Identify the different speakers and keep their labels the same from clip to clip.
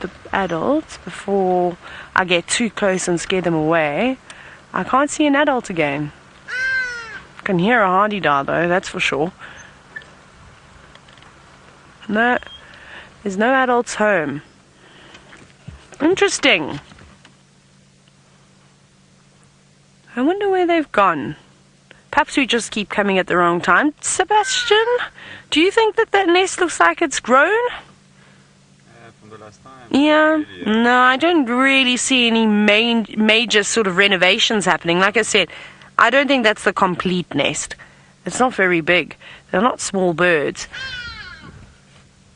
Speaker 1: the adults before I get too close and scare them away. I can't see an adult again. I can hear a Hadada though, that's for sure. No, there's no adults home. Interesting. I wonder where they've gone. Perhaps we just keep coming at the wrong time. Sebastian, do you think that nest looks like it's grown?
Speaker 2: From the last time.
Speaker 1: Yeah. No, I don't really see any major sort of renovations happening. Like I said, I don't think that's the complete nest. It's not very big. They're not small birds.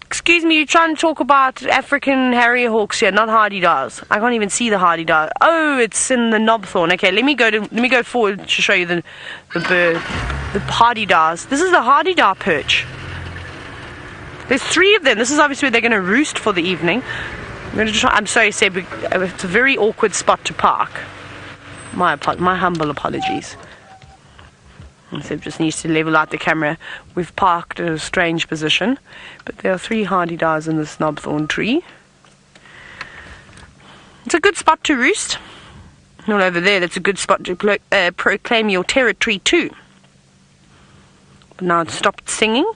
Speaker 1: Excuse me, you're trying to talk about African Harrier Hawks here, not Hadidas. I can't even see the Hadada. Oh, it's in the knobthorn. Okay, let me go forward to show you the bird, the Hadidas. This is the Hadada perch. There's 3 of them. This is obviously where they're going to roost for the evening. I'm sorry, Seb, it's a very awkward spot to park. My humble apologies. Seb just needs to level out the camera. We've parked at a strange position, but there are 3 Hadidas in this knobthorn tree. It's a good spot to roost. All over there, that's a good spot to proclaim your territory too. But now it's stopped singing.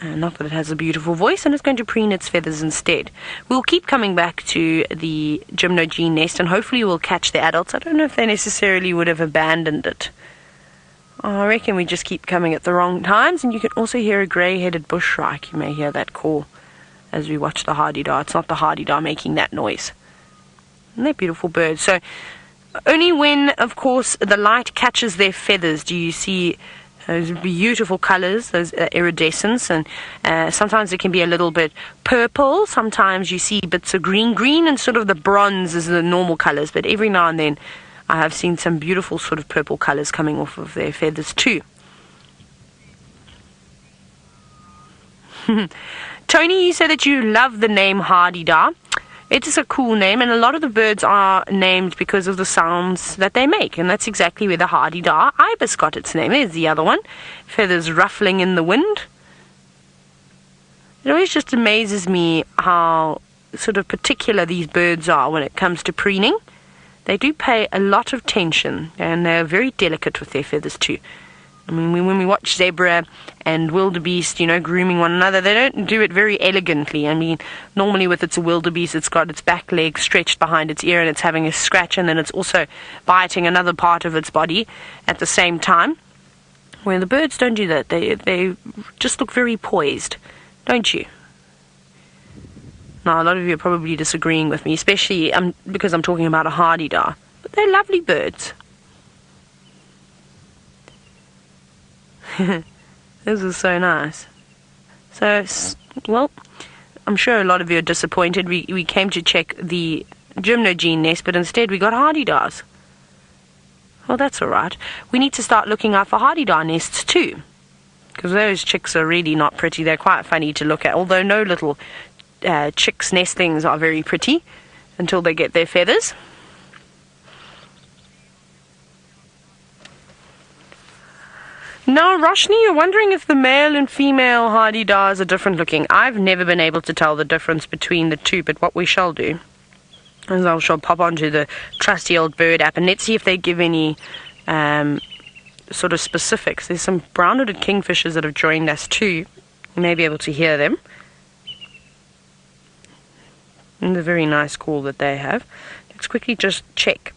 Speaker 1: Not that it has a beautiful voice, and it's going to preen its feathers instead. We'll keep coming back to the Gymnogene nest, and hopefully we'll catch the adults. I don't know if they necessarily would have abandoned it. I reckon we just keep coming at the wrong times, and you can also hear a grey-headed bushshrike. You may hear that call as we watch the Hadada. It's not the Hadada making that noise. And they're beautiful birds. So only when, of course, the light catches their feathers do you see those beautiful colours, those iridescence, and sometimes it can be a little bit purple. Sometimes you see bits of green. Green and sort of the bronze is the normal colours, but every now and then I have seen some beautiful sort of purple colours coming off of their feathers too. Tony, you said that you love the name Hadada. It is a cool name, and a lot of the birds are named because of the sounds that they make, and that's exactly where the Hadada Ibis got its name. There's the other one. Feathers ruffling in the wind. It always just amazes me how sort of particular these birds are when it comes to preening. They do pay a lot of attention, and they're very delicate with their feathers too. I mean, when we watch zebra and wildebeest, grooming one another, they don't do it very elegantly. I mean, normally with it's a wildebeest, it's got its back leg stretched behind its ear and it's having a scratch, and then it's also biting another part of its body at the same time. Where the birds don't do that. They just look very poised, don't you? Now, a lot of you are probably disagreeing with me, especially because I'm talking about a Hadada. But they're lovely birds. This is so nice. So, well, I'm sure a lot of you are disappointed. We came to check the Gymnogene nest, but instead we got Hadidas. Well, that's all right. We need to start looking out for Hadada nests too, because those chicks are really not pretty. They're quite funny to look at, although no little chicks' nestlings are very pretty until they get their feathers. Now, Roshni, you're wondering if the male and female Hadidas are different looking. I've never been able to tell the difference between the two, but what we shall do is I shall pop onto the trusty old bird app and let's see if they give any sort of specifics. There's some brown-hooded kingfishers that have joined us too. You may be able to hear them. And the very nice call that they have. Let's quickly just check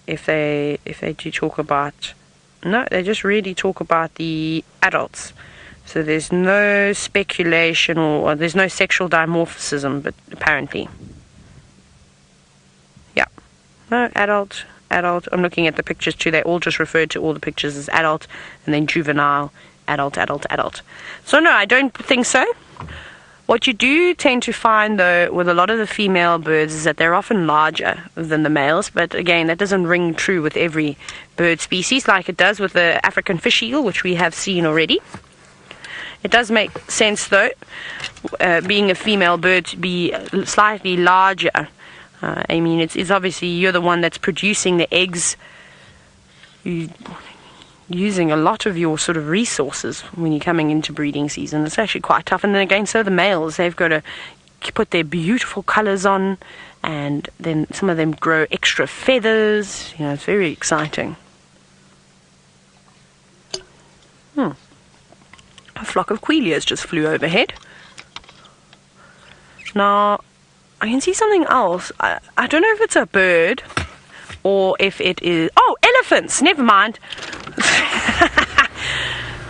Speaker 1: if they do talk about... No, they just really talk about the adults. So there's no speculation or there's no sexual dimorphism, but apparently. Yeah. No, adult. I'm looking at the pictures too. They all just refer to all the pictures as adult and then juvenile, adult. So no, I don't think so. What you do tend to find, though, with a lot of the female birds is that they're often larger than the males. But again, that doesn't ring true with every bird species like it does with the African fish eel, which we have seen already. It does make sense, though, being a female bird, to be slightly larger. I mean, it's obviously you're the one that's producing the eggs. Using a lot of your sort of resources when you're coming into breeding season. It's actually quite tough. And then again, so the males, they've got to put their beautiful colors on, and then some of them grow extra feathers. You know, it's very exciting. A flock of quelias just flew overhead. Now, I can see something else. I don't know if it's a bird or if it is... Oh, elephants! Never mind.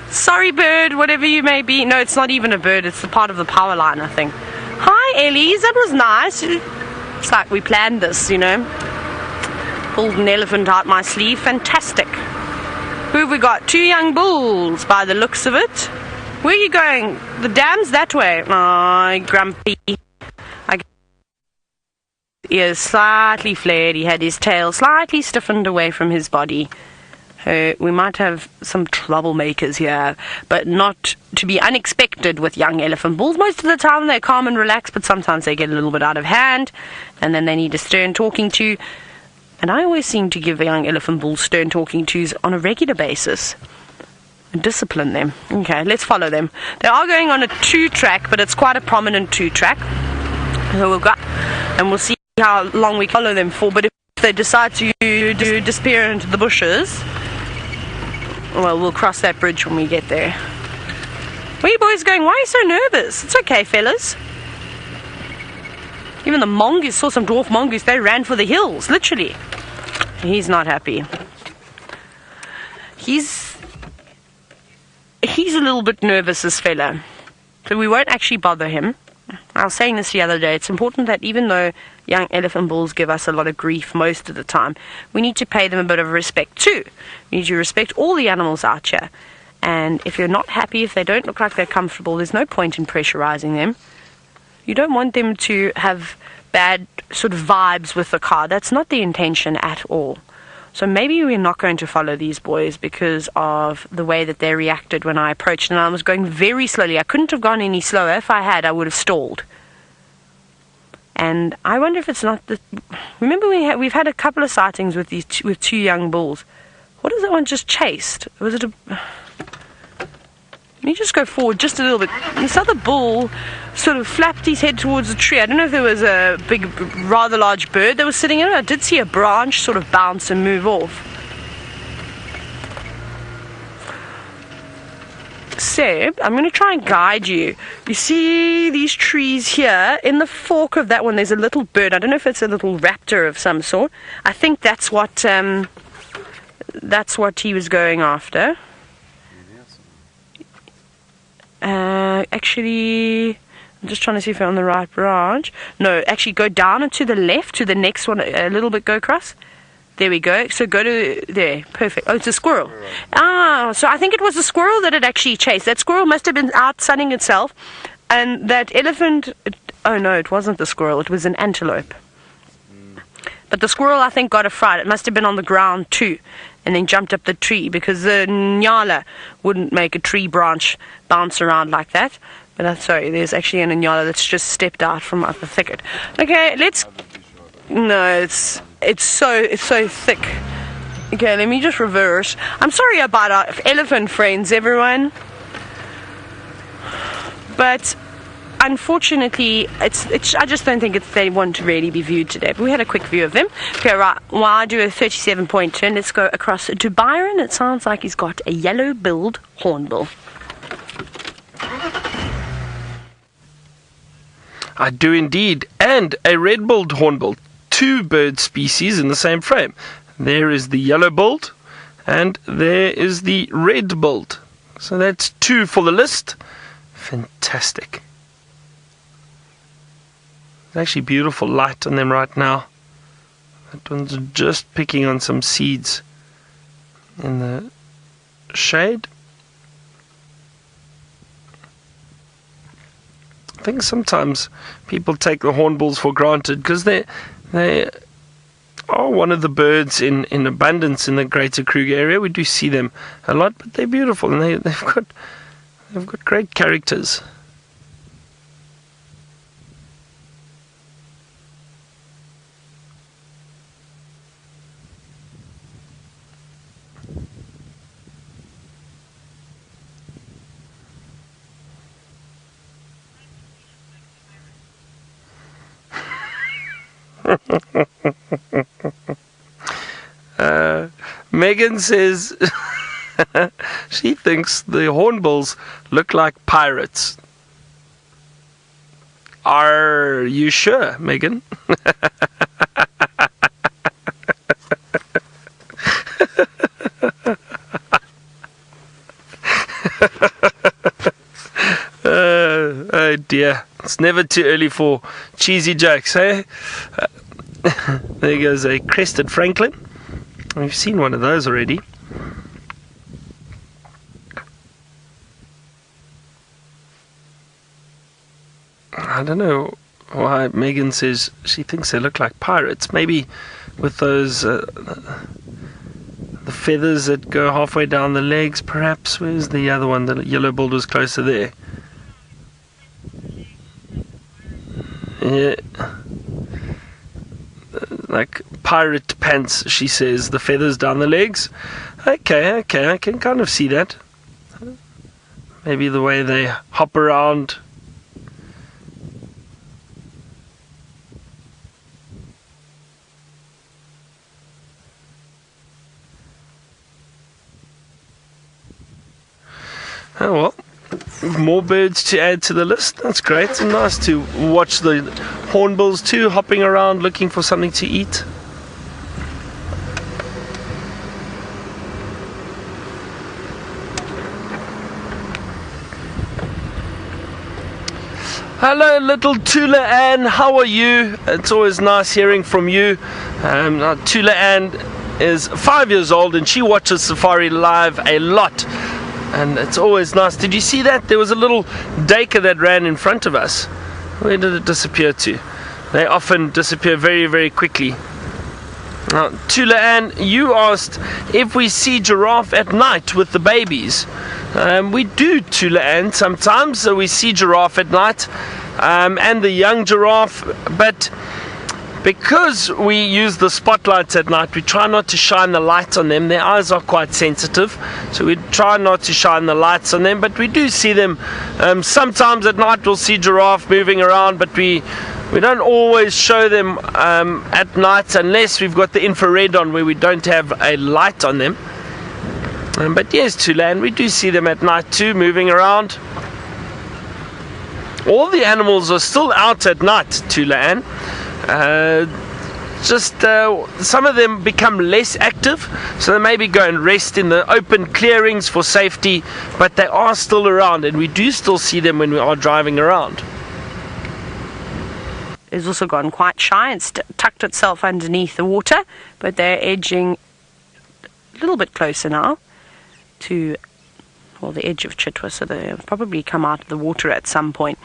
Speaker 1: Sorry, bird, whatever you may be. No, it's not even a bird. It's the part of the power line, I think. Hi, Ellies. That was nice. It's like we planned this, you know. Pulled an elephant out my sleeve. Fantastic. Who have we got? 2 young bulls, by the looks of it. Where are you going? The dam's that way. Oh, grumpy. Ears slightly flared. He had his tail slightly stiffened away from his body. We might have some troublemakers here, but not to be unexpected with young elephant bulls. Most of the time they're calm and relaxed, but sometimes they get a little bit out of hand, and then they need a stern talking to. And I always seem to give the young elephant bulls stern talking tos on a regular basis. And discipline them. Okay, let's follow them. They are going on a 2-track, but it's quite a prominent 2-track. So we'll go, and we'll see how long we follow them for. But if they decide to disappear into the bushes, well, we'll cross that bridge when we get there. Where are you boys going? Why are you so nervous? It's okay, fellas. Even the mongoose, saw some dwarf mongoose, they ran for the hills, literally. He's not happy. He's a little bit nervous, this fella. So we won't actually bother him. I was saying this the other day, it's important that even though young elephant bulls give us a lot of grief most of the time, we need to pay them a bit of respect too. We need to respect all the animals out here. And if you're not happy, if they don't look like they're comfortable, there's no point in pressurizing them. You don't want them to have bad sort of vibes with the car. That's not the intention at all. So maybe we're not going to follow these boys because of the way that they reacted when I approached. And I was going very slowly. I couldn't have gone any slower. If I had, I would have stalled. And I wonder if it's not the... Remember we've had a couple of sightings with with 2 young bulls. What is that one just chased? Was it a... Let me just go forward just a little bit. This other bull sort of flapped his head towards the tree. I don't know if there was a big, rather large bird that was sitting in it. I did see a branch sort of bounce and move off. So, I'm going to try and guide you. You see these trees here? In the fork of that one, there's a little bird. I don't know if it's a little raptor of some sort. I think that's what he was going after. Actually, I'm just trying to see if I'm on the right branch. No, actually go down and to the left, to the next one, a little bit, go across. There we go. So go to there. Perfect. Oh, it's a squirrel. Ah, so I think it was a squirrel that it actually chased. That squirrel must have been out sunning itself. And that elephant... Oh, no, it wasn't the squirrel. It was an antelope. But the squirrel, I think, got a fright. It must have been on the ground, too. And then jumped up the tree, because the nyala wouldn't make a tree branch bounce around like that. But I'm sorry, there's actually an nyala that's just stepped out from up the thicket. Okay, let's... No, it's so thick. Okay, let me just reverse. I'm sorry about our elephant friends, everyone. But unfortunately, I just don't think they want to really be viewed today. But we had a quick view of them. Okay, right. While I do a 37-point turn, let's go across to Byron. It sounds like he's got a yellow-billed hornbill.
Speaker 3: I do indeed. And a red-billed hornbill. 2 bird species in the same frame. There is the yellow-billed, and there is the red-billed. So that's 2 for the list. Fantastic. There's actually beautiful light on them right now. That one's just picking on some seeds in the shade. I think sometimes people take the hornbills for granted because they are one of the birds in abundance in the greater Kruger area. We do see them a lot, but they're beautiful and they've got great characters. Megan says she thinks the hornbills look like pirates. Are you sure, Megan? Oh dear, it's never too early for cheesy jokes, eh? There goes a crested francolin. We've seen one of those already. I don't know why Megan says she thinks they look like pirates. Maybe with those the feathers that go halfway down the legs, perhaps. Where's the other one? The yellow-billed was closer there. Yeah. Like pirate pants, she says, the feathers down the legs. Okay, I can kind of see that. Maybe the way they hop around. Oh well, more birds to add to the list. That's great. It's nice to watch the hornbills too, hopping around looking for something to eat. Hello, little Tula Ann. How are you? It's always nice hearing from you. Tula Ann is 5 years old and she watches Safari Live a lot. And it's always nice. Did you see that? There was a little duiker that ran in front of us. Where did it disappear to? They often disappear very, very quickly. Now, Tula Ann, you asked if we see giraffe at night with the babies. We do, Tula Ann, sometimes. So we see giraffe at night and the young giraffe. But because we use the spotlights at night, we try not to shine the light on them. Their eyes are quite sensitive, so we try not to shine the lights on them, but we do see them. Sometimes at night we'll see giraffe moving around, but we don't always show them at night unless we've got the infrared on where we don't have a light on them. But yes, Tulan, we do see them at night too, moving around. All the animals are still out at night, Tulan. Some of them become less active, so they maybe go and rest in the open clearings for safety, but they are still around, and we do still see them when we are driving around.
Speaker 1: It's also gone quite shy and tucked itself underneath the water, but they're edging a little bit closer now to the edge of Chitwa, so they'll probably come out of the water at some point.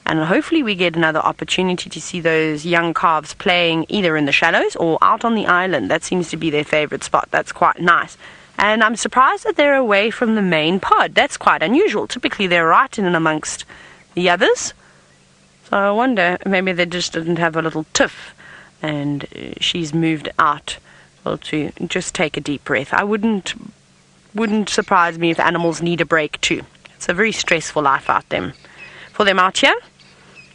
Speaker 1: And hopefully we get another opportunity to see those young calves playing either in the shallows or out on the island. That seems to be their favorite spot. That's quite nice. And I'm surprised that they're away from the main pod. That's quite unusual. Typically they're right in and amongst the others. So I wonder, maybe they just didn't have a little tiff and she's moved out. Well, to just take a deep breath. I wouldn't surprise me if animals need a break too. It's a very stressful life out there for them out here.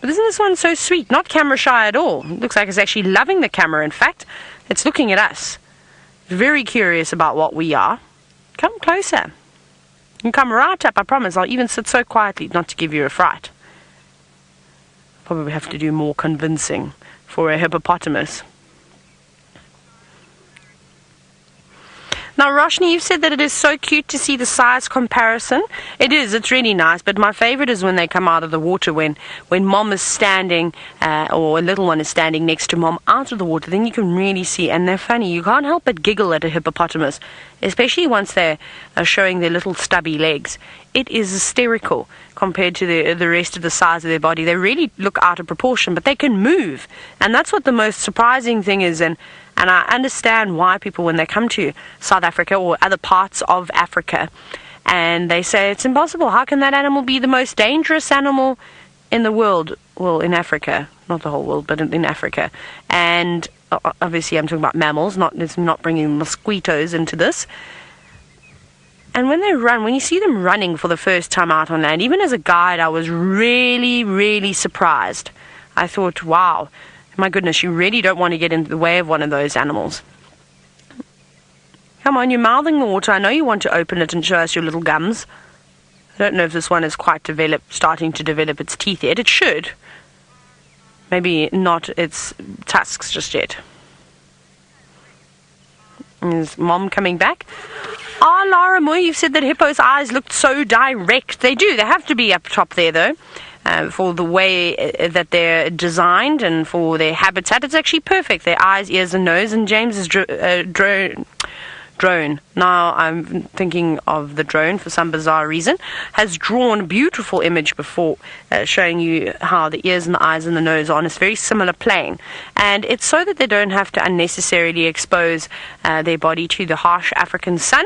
Speaker 1: But isn't this one so sweet? Not camera shy at all. It looks like it's actually loving the camera. In fact, it's looking at us. Very curious about what we are. Come closer. You can come right up, I promise. I'll even sit so quietly not to give you a fright. Probably have to do more convincing for a hippopotamus. Now, Roshni, you've said that it is so cute to see the size comparison. It is, it's really nice, but my favorite is when they come out of the water, when mom is standing, or a little one is standing next to mom out of the water, then you can really see, and they're funny. You can't help but giggle at a hippopotamus, especially once they're showing their little stubby legs. It is hysterical compared to the rest of the size of their body. They really look out of proportion, but they can move, and that's what the most surprising thing is. And I understand why people, when they come to South Africa or other parts of Africa, and they say it's impossible. How can that animal be the most dangerous animal in the world? Well, in Africa, not the whole world, but in Africa. And obviously, I'm talking about mammals. Not bringing mosquitoes into this. And when they run, when you see them running for the first time out on land, even as a guide, I was really, really surprised. I thought, wow. My goodness, you really don't want to get into the way of one of those animals. Come on, you're mouthing the water. I know you want to open it and show us your little gums. I don't know if this one is quite starting to develop its teeth yet. It should. Maybe not its tusks just yet. Is Mom coming back? Lara Moore, you've said that Hippo's eyes looked so direct. They do. They have to be up top there, though. For the way that they're designed and for their habitat, it's actually perfect. Their eyes, ears, and nose. And James's drone. Now I'm thinking of the drone for some bizarre reason. Has drawn a beautiful image before, showing you how the ears and the eyes and the nose are on a very similar plane. And it's so that they don't have to unnecessarily expose their body to the harsh African sun.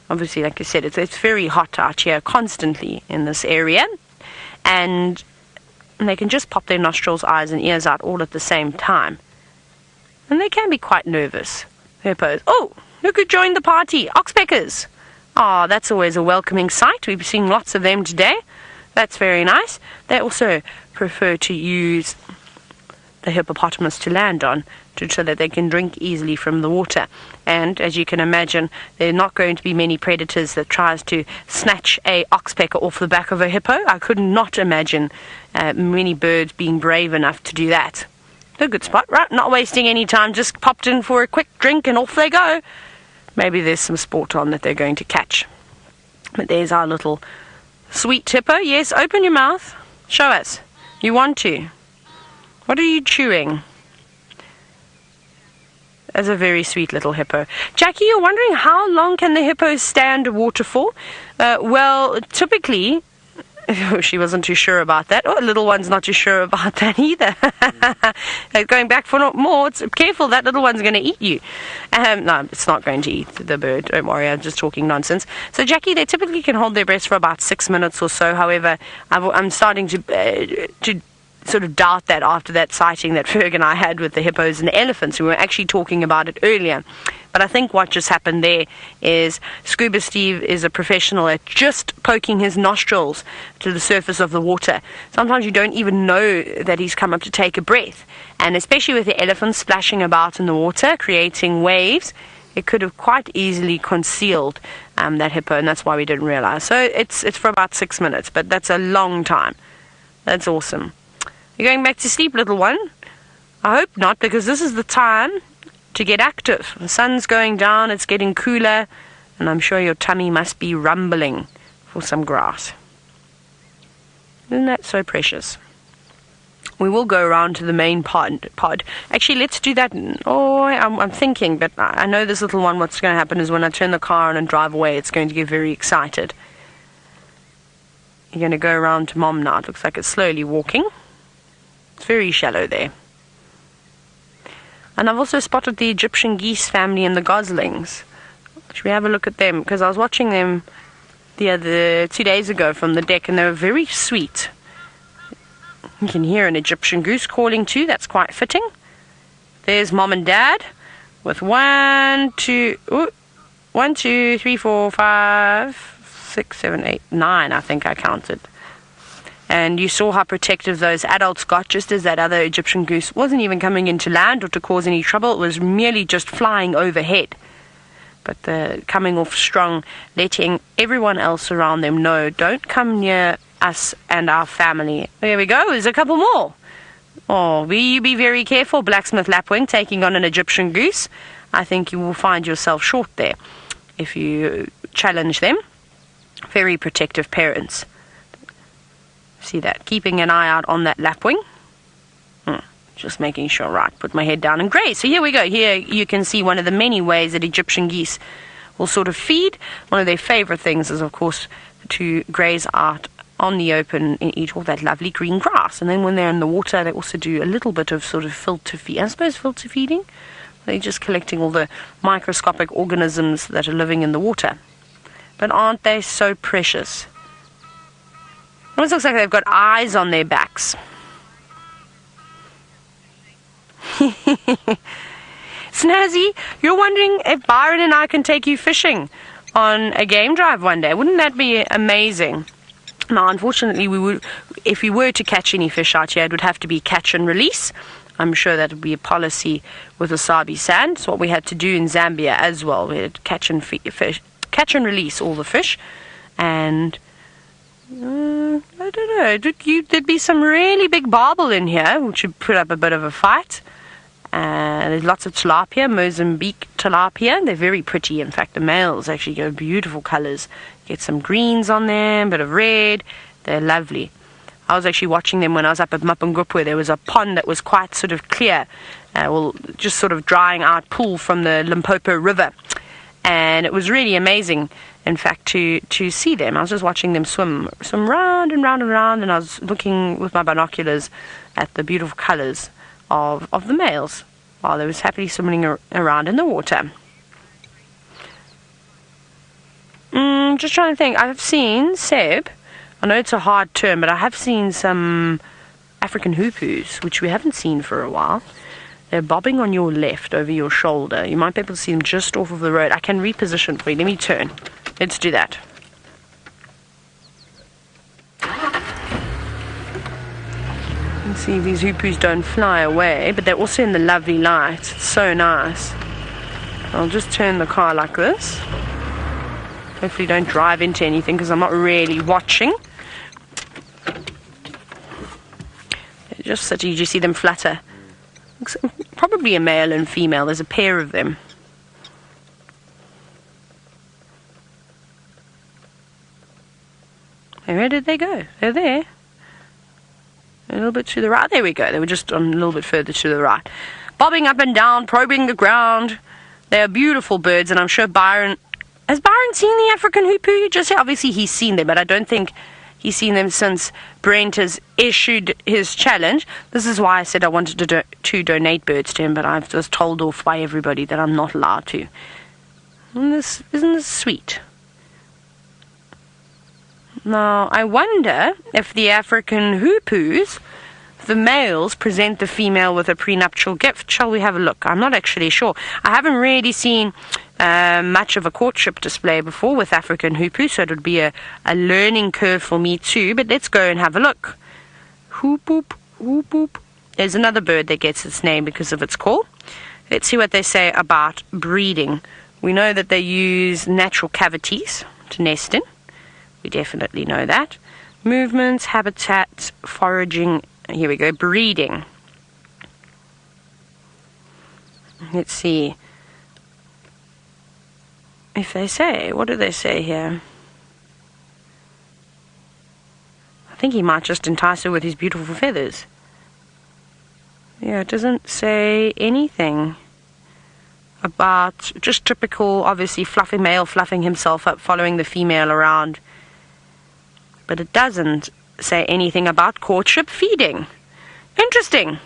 Speaker 1: Obviously, like I said, it's very hot out here constantly in this area. And they can just pop their nostrils, eyes, and ears out all at the same time. And they can be quite nervous. Hippos. Oh, look who joined the party. Oxpeckers. Oh, that's always a welcoming sight. We've seen lots of them today. That's very nice. They also prefer to use the hippopotamus to land on, so that they can drink easily from the water. And as you can imagine, there are not going to be many predators that tries to snatch a oxpecker off the back of a hippo. I could not imagine many birds being brave enough to do that. A good spot, right? Not wasting any time, just popped in for a quick drink and off they go. Maybe there's some sport on that they're going to catch. But there's our little sweet hippo. Yes, open your mouth. Show us. You want to. What are you chewing? As a very sweet little hippo. Jackie, you're wondering how long can the hippos stand water for? Well, typically, she wasn't too sure about that. Oh, little one's not too sure about that either. Going back for more, careful, that little one's going to eat you. No, it's not going to eat the bird. Don't worry, I'm just talking nonsense. So, Jackie, they typically can hold their breath for about 6 minutes or so. However, I'm starting to sort of doubt that after that sighting that Ferg and I had with the hippos and the elephants. We were actually talking about it earlier. But I think what just happened there is Scuba Steve is a professional at just poking his nostrils to the surface of the water. Sometimes you don't even know that he's come up to take a breath. And especially with the elephants splashing about in the water, creating waves, it could have quite easily concealed that hippo, and that's why we didn't realize. So it's for about 6 minutes, but that's a long time. That's awesome. You're going back to sleep, little one? I hope not, because this is the time to get active. The sun's going down, it's getting cooler, and I'm sure your tummy must be rumbling for some grass. Isn't that so precious? We will go around to the main pod. Actually, let's do that. Oh, I'm thinking, but I know this little one, what's going to happen is when I turn the car on and drive away, it's going to get very excited. You're going to go around to Mom now. It looks like it's slowly walking. It's very shallow there. And I've also spotted the Egyptian geese family and the goslings. Should we have a look at them? Because I was watching them the 2 days ago from the deck, and they were very sweet. You can hear an Egyptian goose calling too. That's quite fitting. There's Mom and Dad with 1, 2, 3, 4, 5, 6, 7, 8, 9. I think I counted. And you saw how protective those adults got, just as that other Egyptian goose wasn't even coming into land or to cause any trouble. It was merely just flying overhead. But they're coming off strong, letting everyone else around them know, don't come near us and our family. There we go, there's a couple more. Oh, will you be very careful, Blacksmith Lapwing, taking on an Egyptian goose? I think you will find yourself short there if you challenge them. Very protective parents. See that, keeping an eye out on that lapwing. Just making sure, right, put my head down. And great, so here we go. Here you can see one of the many ways that Egyptian geese will sort of feed. One of their favorite things is, of course, to graze out on the open and eat all that lovely green grass. And then when they're in the water, they also do a little bit of sort of filter feed. I suppose filter feeding. They're just collecting all the microscopic organisms that are living in the water. But aren't they so precious? It almost looks like they've got eyes on their backs. Snazzy, you're wondering if Byron and I can take you fishing on a game drive one day. Wouldn't that be amazing? Now, unfortunately, we would, if we were to catch any fish out here, it would have to be catch and release. I'm sure that would be a policy with the Sabi sand. It's what we had to do in Zambia as well. We had to catch and release all the fish. And I don't know, there'd be some really big barbel in here, which would put up a bit of a fight. There's lots of tilapia, Mozambique tilapia. They're very pretty. In fact, the males actually go beautiful colors. Get some greens on them, a bit of red. They're lovely. I was actually watching them when I was up at Mapungubwe. There was a pond that was quite sort of clear, just sort of drying out pool from the Limpopo River. And it was really amazing, in fact, to see them. I was just watching them swim round and round and round, and I was looking with my binoculars at the beautiful colors of the males while they was happily swimming around in the water. Just trying to think. I've seen Seb. I know it's a hard term, but I have seen some African hoopoes, which we haven't seen for a while. They're bobbing on your left over your shoulder. You might be able to see them just off of the road. I can reposition for you. Let me turn. Let's do that. Let's see if these hoopoes don't fly away, but they're also in the lovely light. It's so nice. I'll just turn the car like this. Hopefully don't drive into anything because I'm not really watching. Just so you just see them flutter. Probably a male and female. There's a pair of them. And where did they go? They're there. A little bit to the right. There we go. They were just a little bit further to the right. Bobbing up and down, probing the ground. They are beautiful birds, and I'm sure Byron... Has Byron seen the African hoopoe? Just obviously he's seen them, but I don't think he's seen them since Brent has issued his challenge. This is why I said I wanted to donate birds to him, but I've just told off by everybody that I'm not allowed to. Isn't this sweet? Now, I wonder if the African hoopoes, the males, present the female with a prenuptial gift. Shall we have a look? I'm not actually sure. I haven't really seen much of a courtship display before with African hoopoes, so it would be a learning curve for me too, but let's go and have a look. Hoopoe, hoopoe. There's another bird that gets its name because of its call. Let's see what they say about breeding. We know that they use natural cavities to nest in. We definitely know that. Movements, habitat, foraging. Here we go, breeding. Let's see if they say, what do they say here? I think he might just entice her with his beautiful feathers. Yeah, it doesn't say anything about just typical, obviously, fluffy male fluffing himself up, following the female around. But it doesn't say anything about courtship feeding. Interesting.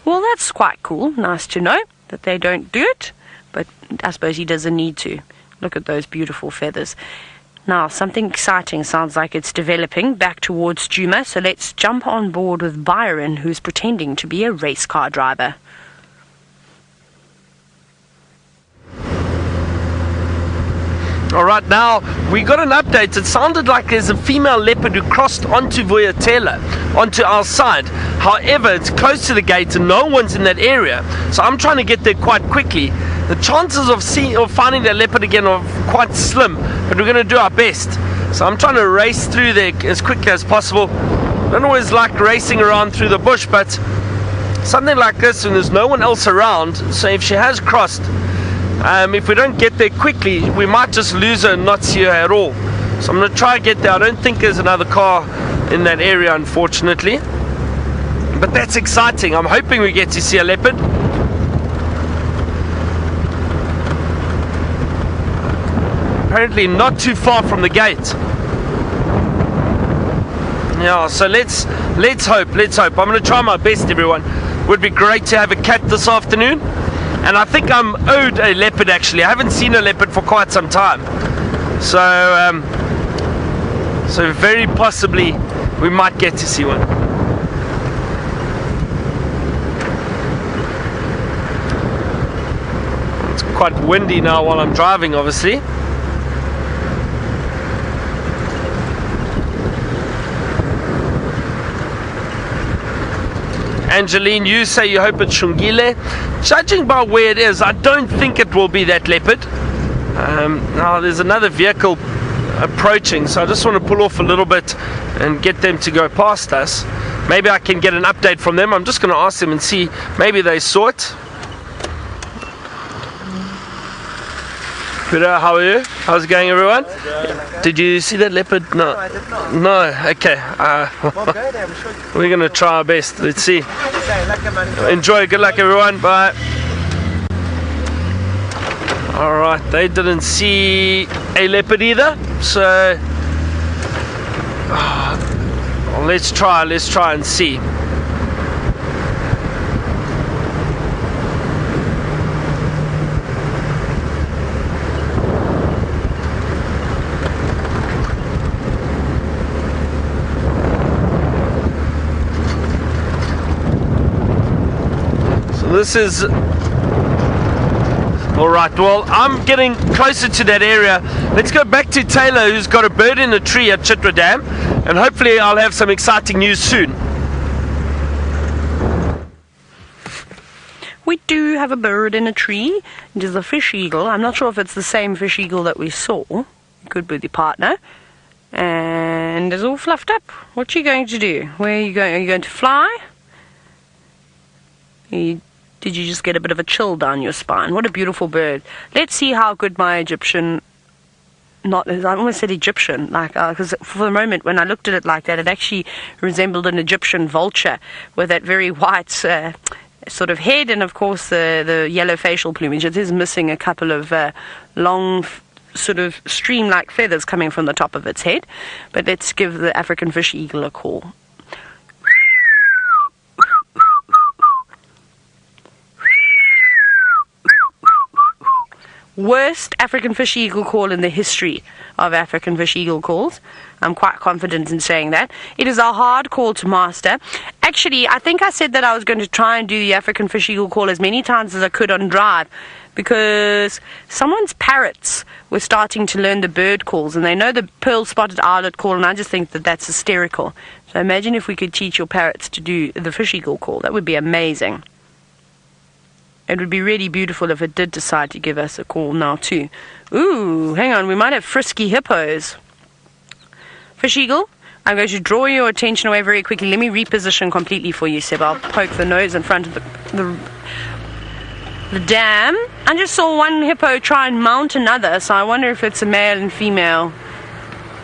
Speaker 1: Well, that's quite cool. Nice to know that they don't do it, but I suppose he doesn't need to. Look at those beautiful feathers. Now, something exciting sounds like it's developing back towards Djuma, so let's jump on board with Byron, who's pretending to be a race car driver.
Speaker 3: All right, now we got an update. It sounded like there's a female leopard who crossed onto Tayla, onto our side. However, it's close to the gate and no one's in that area, so I'm trying to get there quite quickly. The chances of finding that leopard again are quite slim, but we're going to do our best. So I'm trying to race through there as quickly as possible. I don't always like racing around through the bush, but something like this when there's no one else around, so if she has crossed, if we don't get there quickly, we might just lose her and not see her at all. So I'm going to try and get there. I don't think there's another car in that area, unfortunately. But that's exciting. I'm hoping we get to see a leopard. Apparently not too far from the gate. Yeah, so let's hope. I'm going to try my best, everyone. Would be great to have a cat this afternoon. And I think I'm owed a leopard, actually. I haven't seen a leopard for quite some time. So very possibly we might get to see one. It's quite windy now while I'm driving, obviously. Angeline, you say you hope it's Shungile. Judging by where it is, I don't think it will be that leopard. Now there's another vehicle approaching, so I just want to pull off a little bit and get them to go past us. Maybe I can get an update from them. I'm just going to ask them and see, maybe they saw it. Peter, how are you? How's it going, everyone? Did you see that leopard? No.
Speaker 4: No, I did not.
Speaker 3: No, okay.
Speaker 4: Well, go there, I'm sure.
Speaker 3: We're going to try our best. Let's see.
Speaker 4: Okay, lucky man.
Speaker 3: Enjoy. Good luck, everyone. Bye. Alright, they didn't see a leopard either, so let's try and see. So this is alright, well, I'm getting closer to that area. Let's go back to Tayla, who's got a bird in a tree at Chitwa Dam, and hopefully I'll have some exciting news soon.
Speaker 1: We do have a bird in a tree. It is a fish eagle. I'm not sure if it's the same fish eagle that we saw. It could be the partner. And it's all fluffed up. What are you going to do? Where are you going? Are you going to fly? Did you just get a bit of a chill down your spine? What a beautiful bird. Let's see how good my Egyptian, I almost said Egyptian, because for the moment when I looked at it like that, it actually resembled an Egyptian vulture with that very white sort of head and of course the yellow facial plumage. It is missing a couple of long sort of stream-like feathers coming from the top of its head. But let's give the African fish eagle a call. Worst African fish eagle call in the history of African fish eagle calls. I'm quite confident in saying that. It is a hard call to master. Actually, I think I said that I was going to try and do the African fish eagle call as many times as I could on drive, because someone's parrots were starting to learn the bird calls, and they know the pearl-spotted owlet call, and I just think that that's hysterical. So imagine if we could teach your parrots to do the fish eagle call. That would be amazing. It would be really beautiful if it did decide to give us a call now too. Ooh, hang on, we might have frisky hippos. Fish eagle, I'm going to draw your attention away very quickly. Let me reposition completely for you, Seb. I'll poke the nose in front of the dam. I just saw one hippo try and mount another, so I wonder if it's a male and female.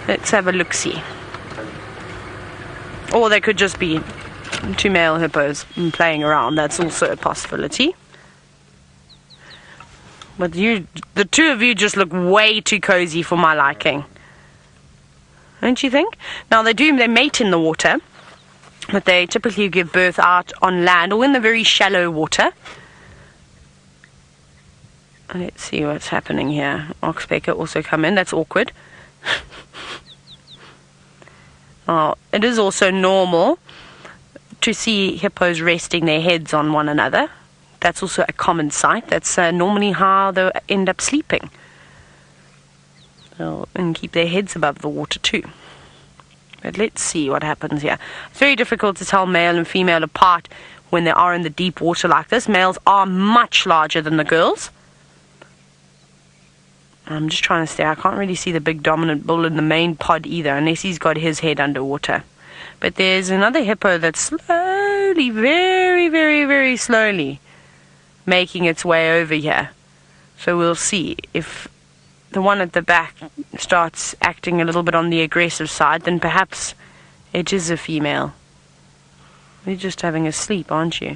Speaker 1: Let's have a look-see. Or they could just be two male hippos playing around. That's also a possibility. But the two of you just look way too cozy for my liking. Don't you think? Now they mate in the water, but they typically give birth out on land or in the very shallow water. Let's see what's happening here. Oxpecker also come in. That's awkward. It is also normal to see hippos resting their heads on one another. That's also a common sight. That's normally how they end up sleeping. And keep their heads above the water too. But let's see what happens here. It's very difficult to tell male and female apart when they are in the deep water like this. Males are much larger than the girls. I'm just trying to stay. I can't really see the big dominant bull in the main pod either, unless he's got his head underwater. But there's another hippo that's slowly, very, very, very slowly making its way over here. So we'll see if the one at the back starts acting a little bit on the aggressive side, then perhaps it is a female. You're just having a sleep, aren't you?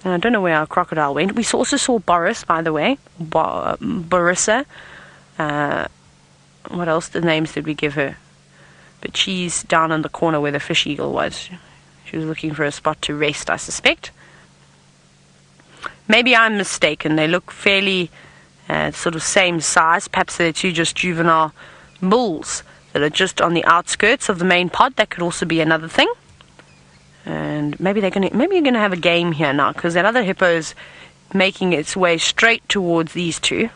Speaker 1: And I don't know where our crocodile went. We also saw Boris, by the way. Borissa. What else the names did we give her? But she's down in the corner where the fish eagle was. She was looking for a spot to rest, I suspect. Maybe I'm mistaken. They look fairly sort of same size. Perhaps they're two just juvenile bulls that are just on the outskirts of the main pod. That could also be another thing. And maybe you're gonna have a game here now, because that other hippo is making its way straight towards these two.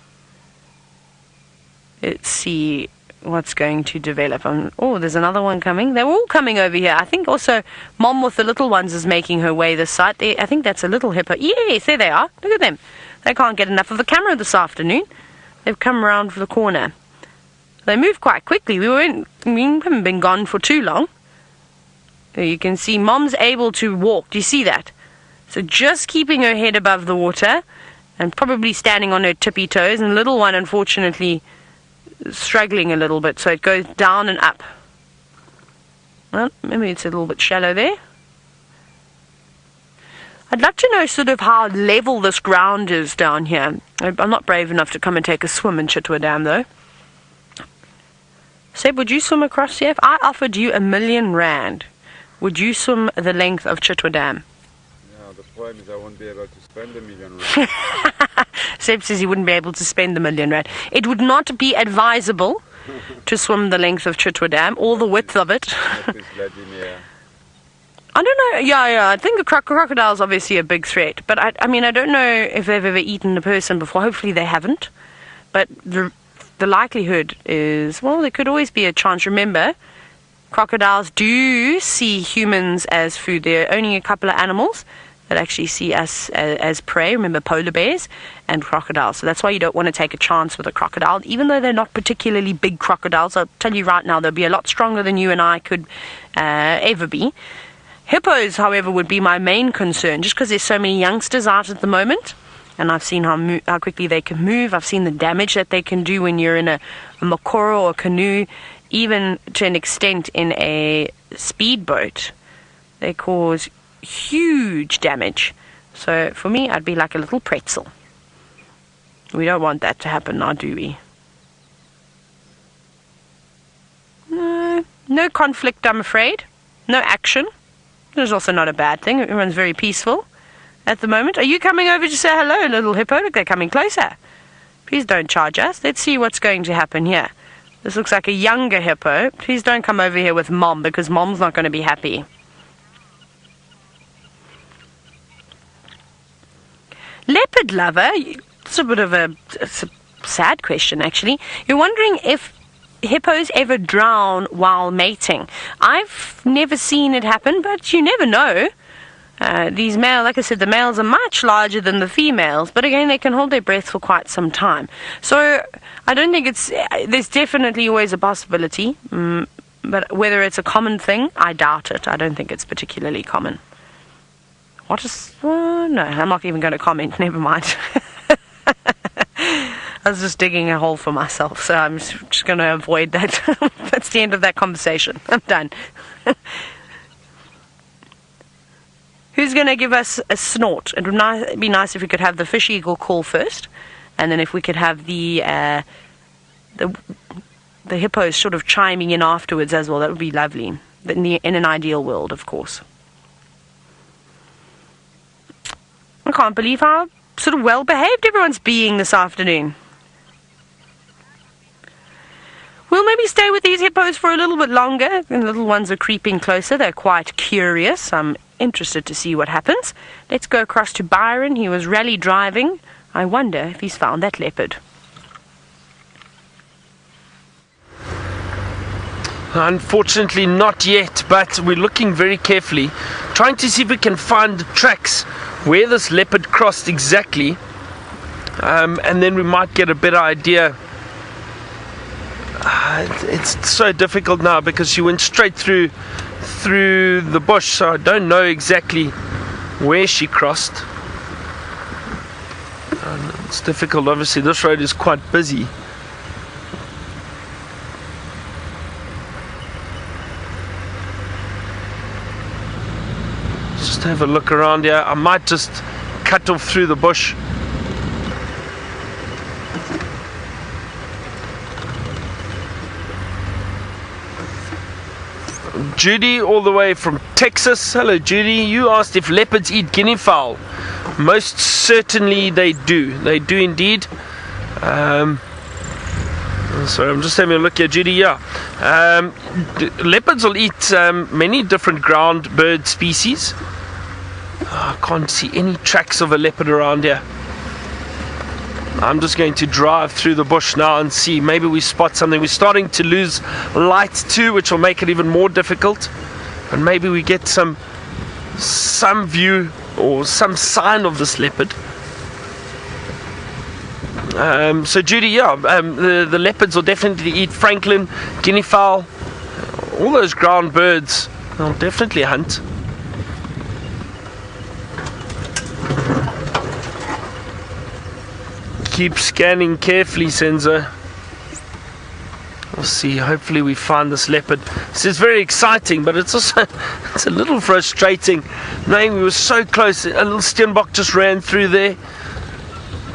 Speaker 1: Let's see what's going to develop. Oh, there's another one coming. They're all coming over here. I think also Mom with the little ones is making her way this side. I think that's a little hippo. Yes, there they are. Look at them. They can't get enough of the camera this afternoon. They've come around for the corner. They move quite quickly. We haven't been gone for too long. You can see Mom's able to walk. Do you see that? So just keeping her head above the water and probably standing on her tippy toes, and little one, unfortunately, struggling a little bit, so it goes down and up. Well, maybe it's a little bit shallow there. I'd love to know sort of how level this ground is down here. I'm not brave enough to come and take a swim in Chitwa Dam, though. Seb, would you swim across here? If I offered you R1,000,000, would you swim the length of Chitwa Dam?
Speaker 2: Yeah, the problem is I won't be able to spend R1,000,000.
Speaker 1: Seb says he wouldn't be able to spend R1,000,000. It would not be advisable to swim the length of Chitwa Dam or the width of it. I don't know. Yeah. I think the crocodile's obviously a big threat. But I mean, I don't know if they've ever eaten a person before. Hopefully they haven't. But the likelihood is, well, there could always be a chance. Remember, crocodiles do see humans as food. There are only a couple of animals that actually see us as prey. Remember, polar bears and crocodiles. So that's why you don't want to take a chance with a crocodile. Even though they're not particularly big crocodiles, I'll tell you right now, they'll be a lot stronger than you and I could ever be. Hippos, however, would be my main concern, just because there's so many youngsters out at the moment. And I've seen how quickly they can move. I've seen the damage that they can do when you're in a mokoro or canoe, even to an extent in a speedboat. They cause huge damage. So for me, I'd be like a little pretzel. We don't want that to happen now, do we? No conflict, I'm afraid. No action. There's also not a bad thing. Everyone's very peaceful at the moment. Are you coming over to say hello, little hippo? Look, they're coming closer. Please don't charge us. Let's see what's going to happen here. This looks like a younger hippo. Please don't come over here with Mom, because Mom's not going to be happy. Leopard lover, it's a bit of it's a sad question, actually. You're wondering if hippos ever drown while mating. I've never seen it happen, but you never know. These males, like I said, the males are much larger than the females, but again, they can hold their breath for quite some time. So I don't think there's definitely always a possibility, but whether it's a common thing, I doubt it. I don't think it's particularly common. No, I'm not even going to comment. Never mind. I was just digging a hole for myself, so I'm just going to avoid that. That's the end of that conversation. I'm done. Who's going to give us a snort? It would be nice if we could have the fish eagle call first, and then if we could have the hippos sort of chiming in afterwards as well. That would be lovely. In an ideal world, of course. I can't believe how sort of well behaved everyone's being this afternoon. We'll maybe stay with these hippos for a little bit longer. The little ones are creeping closer. They're quite curious. I'm interested to see what happens. Let's go across to Byron. He was rally driving. I wonder if he's found that leopard.
Speaker 3: Unfortunately not yet, but we're looking very carefully, trying to see if we can find tracks where this leopard crossed exactly, and then we might get a better idea. It's so difficult now because she went straight through the bush, so I don't know exactly where she crossed. It's difficult. Obviously this road is quite busy. Just have a look around here. I might just cut off through the bush. Judy, all the way from Texas. Hello, Judy. You asked if leopards eat guinea fowl. Most certainly they do. They do indeed. Sorry, I'm just having a look here, Judy. Yeah. Leopards will eat many different ground bird species. I can't see any tracks of a leopard around here. I'm just going to drive through the bush now and see. Maybe we spot something. We're starting to lose light too, which will make it even more difficult. And maybe we get some view or some sign of this leopard. So Judy, the leopards will definitely eat francolin, guinea fowl, all those ground birds. They'll definitely hunt. Keep scanning carefully, Senzo. We'll see. Hopefully we find this leopard. This is very exciting, but it's also it's a little frustrating knowing we were so close. A little steenbok just ran through there,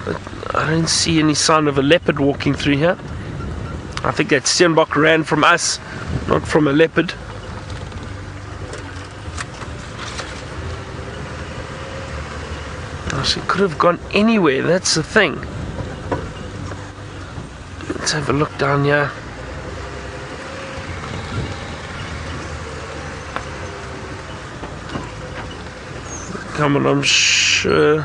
Speaker 3: but I don't see any sign of a leopard walking through here. I think that steenbok ran from us, not from a leopard. She could have gone anywhere. That's the thing. Let's have a look down here. Come on, I'm sure.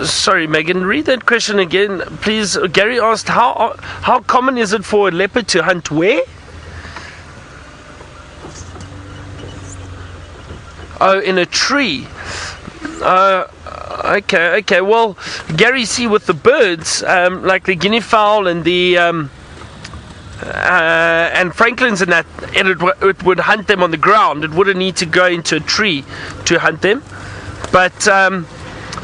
Speaker 3: Sorry, Megan, read that question again, please. Gary asked, how common is it for a leopard to hunt where? Oh, in a tree. Okay. Well, Gary, see, with the birds, like the guinea fowl and the and francolins and that, it would hunt them on the ground. It wouldn't need to go into a tree to hunt them. But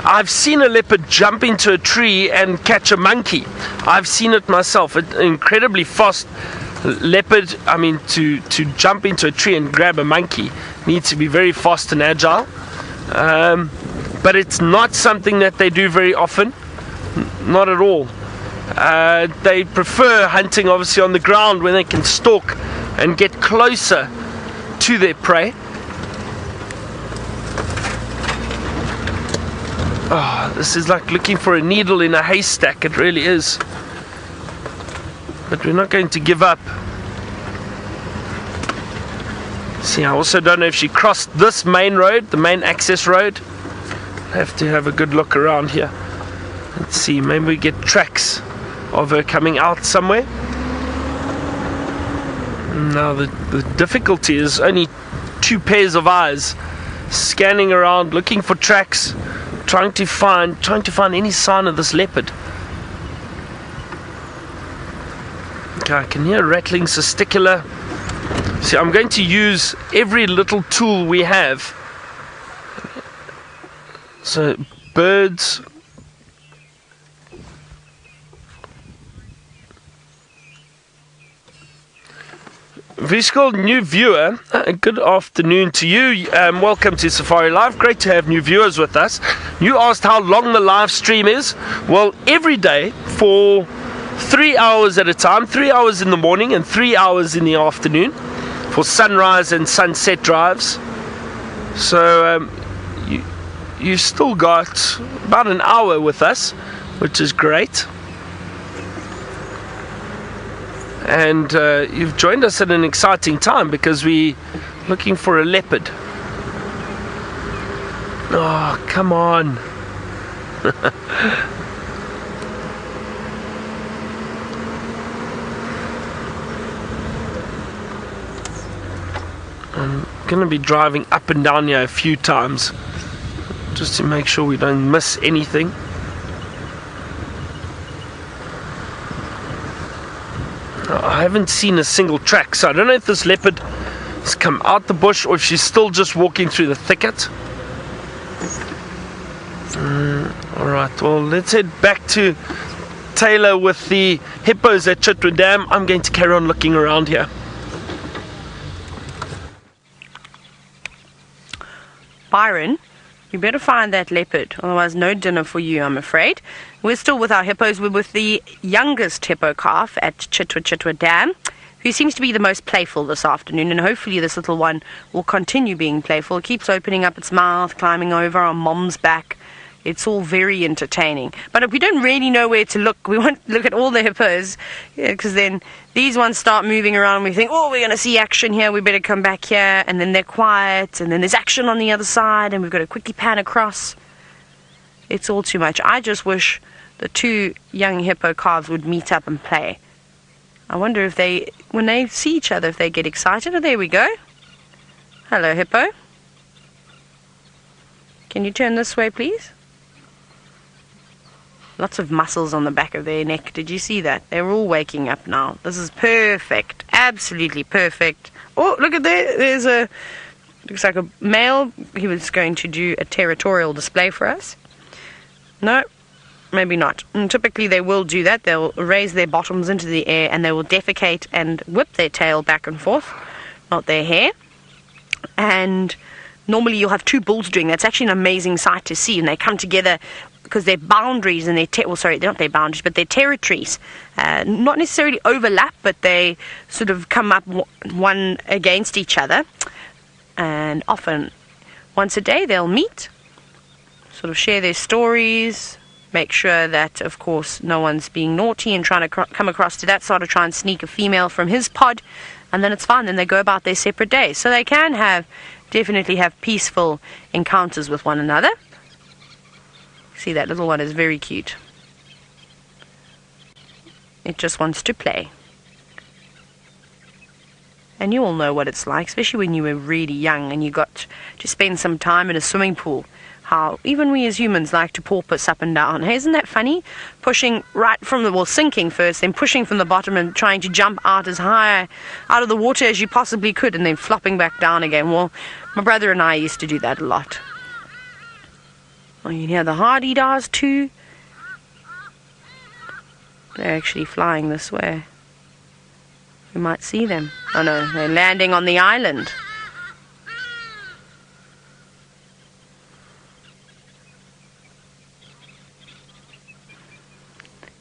Speaker 3: I've seen a leopard jump into a tree and catch a monkey. I've seen it myself. An incredibly fast leopard. I mean, to jump into a tree and grab a monkey needs to be very fast and agile. But it's not something that they do very often. Not at all. They prefer hunting obviously on the ground when they can stalk and get closer to their prey. Oh, this is like looking for a needle in a haystack. It really is. But we're not going to give up. See, I also don't know if she crossed this main road, the main access road. I have to have a good look around here. Let's see, maybe we get tracks of her coming out somewhere. Now the difficulty is only 2 pairs of eyes scanning around, looking for tracks, trying to find any sign of this leopard. Okay, I can hear rattling testicular. See, I'm going to use every little tool we have. So, birds. Vishkal, new viewer, good afternoon to you. Welcome to Safari Live. Great to have new viewers with us. You asked how long the live stream is. Well, every day for 3 hours at a time, 3 hours in the morning and 3 hours in the afternoon for sunrise and sunset drives. So you've still got about an hour with us, which is great. And you've joined us at an exciting time because we're looking for a leopard. Oh, come on. I'm going to be driving up and down here a few times just to make sure we don't miss anything. I haven't seen a single track, so I don't know if this leopard has come out the bush or if she's still just walking through the thicket. Alright, well, let's head back to Tayla with the hippos at Chitwa Dam. I'm going to carry on looking around here.
Speaker 1: Byron, you better find that leopard, otherwise no dinner for you, I'm afraid. We're still with our hippos. We're with the youngest hippo calf at Chitwa Dam, who seems to be the most playful this afternoon, and hopefully this little one will continue being playful. It keeps opening up its mouth, climbing over on mom's back, It's all very entertaining. But if we don't really know where to look, we want to look at all the hippos, because then these ones start moving around. We think, oh, we're going to see action here. We better come back here. And then they're quiet. And then there's action on the other side. And we've got to quickly pan across. It's all too much. I just wish the two young hippo calves would meet up and play. I wonder if they, when they see each other, if they get excited. Oh, there we go. Hello, hippo. Can you turn this way, please? Lots of muscles on the back of their neck. Did you see that? They're all waking up now. This is perfect. Absolutely perfect. Oh, look at there. There's a... Looks like a male. He was going to do a territorial display for us. No, maybe not. And typically they will do that. They'll raise their bottoms into the air and they will defecate and whip their tail back and forth. Not their hair. And normally you'll have two bulls doing that. It's actually an amazing sight to see. And they come together... because their boundaries and they're not their boundaries, but their territories not necessarily overlap, but they sort of come up one against each other. And often, once a day, they'll meet, sort of share their stories, make sure that, of course, no one's being naughty and trying to come across to that side or try and sneak a female from his pod, and then it's fine. Then they go about their separate days. So they can definitely have peaceful encounters with one another. See, that little one is very cute. It just wants to play. And you all know what it's like, especially when you were really young and you got to spend some time in a swimming pool. How even we as humans like to porpoise up and down. Hey, isn't that funny? Pushing right from sinking first, then pushing from the bottom and trying to jump out as high out of the water as you possibly could, and then flopping back down again. Well, my brother and I used to do that a lot. Oh, you can hear the Hadada too. They're actually flying this way. We might see them. Oh no, they're landing on the island.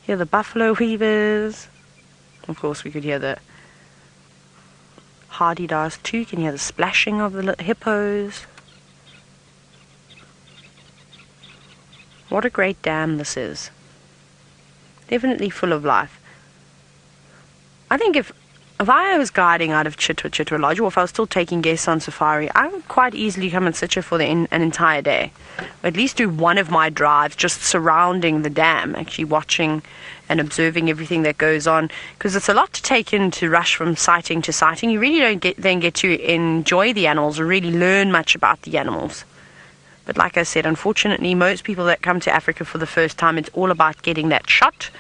Speaker 1: Hear the buffalo weavers. Of course, we could hear the Hadada too. You can hear the splashing of the hippos. What a great dam this is. Definitely full of life. I think if I was guiding out of Chitwa Lodge, or if I was still taking guests on safari, I would quite easily come and sit here for an entire day. Or at least do one of my drives just surrounding the dam, actually watching and observing everything that goes on. Because it's a lot to take in to rush from sighting to sighting. You really don't get to enjoy the animals or really learn much about the animals. But like I said, unfortunately, most people that come to Africa for the first time, it's all about getting that shot.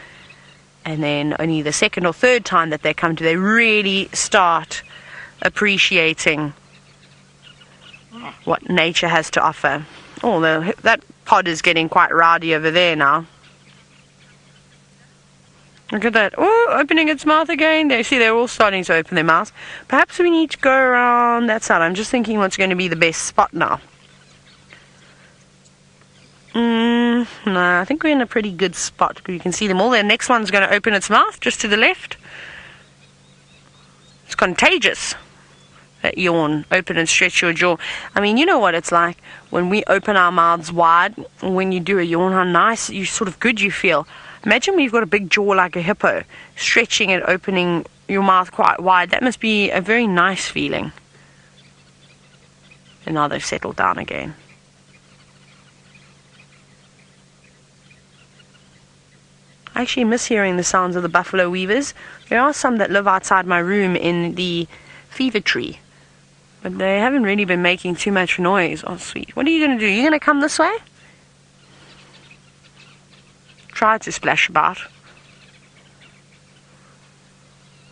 Speaker 1: And then only the second or third time that they come to, they really start appreciating what nature has to offer. Oh, that pod is getting quite rowdy over there now. Look at that. Oh, opening its mouth again. They're all starting to open their mouths. Perhaps we need to go around that side. I'm just thinking what's going to be the best spot now. No, I think we're in a pretty good spot. You can see them all. The next one's going to open its mouth just to the left. It's contagious. That yawn. Open and stretch your jaw. I mean, you know what it's like when we open our mouths wide. When you do a yawn, how nice, sort of good you feel. Imagine when you've got a big jaw like a hippo, stretching and opening your mouth quite wide. That must be a very nice feeling. And now they've settled down again. I actually miss hearing the sounds of the buffalo weavers. There are some that live outside my room in the fever tree, but they haven't really been making too much noise. Oh, sweet. What are you going to do? You're going to come this way? Try to splash about.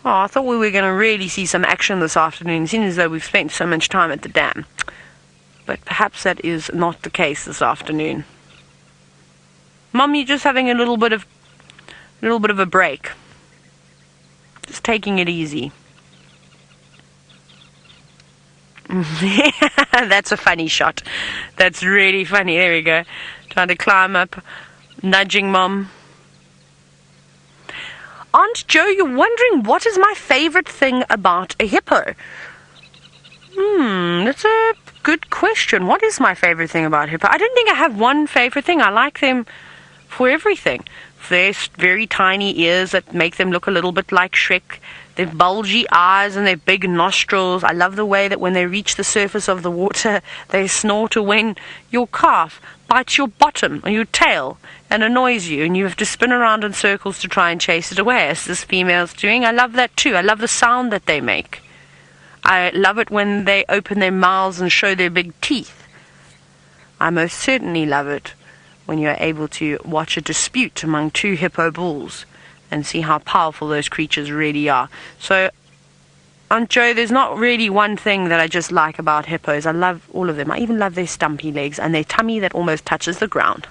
Speaker 1: Oh, I thought we were going to really see some action this afternoon, seeing as though we've spent so much time at the dam. But perhaps that is not the case this afternoon. Mum, you're just having a little bit of a break. Just taking it easy. That's a funny shot. That's really funny. There we go. Trying to climb up, nudging Mum. Aunt Jo, you're wondering what is my favorite thing about a hippo? That's a good question. What is my favorite thing about hippo? I don't think I have one favorite thing. I like them for everything. Their very tiny ears that make them look a little bit like Shrek. Their bulgy eyes and their big nostrils. I love the way that when they reach the surface of the water, they snort when your calf bites your bottom or your tail and annoys you, and you have to spin around in circles to try and chase it away, as this female's doing. I love that too. I love the sound that they make. I love it when they open their mouths and show their big teeth. I most certainly love it when you're able to watch a dispute among two hippo bulls and see how powerful those creatures really are. So, Aunt Jo, there's not really one thing that I just like about hippos. I love all of them. I even love their stumpy legs and their tummy that almost touches the ground.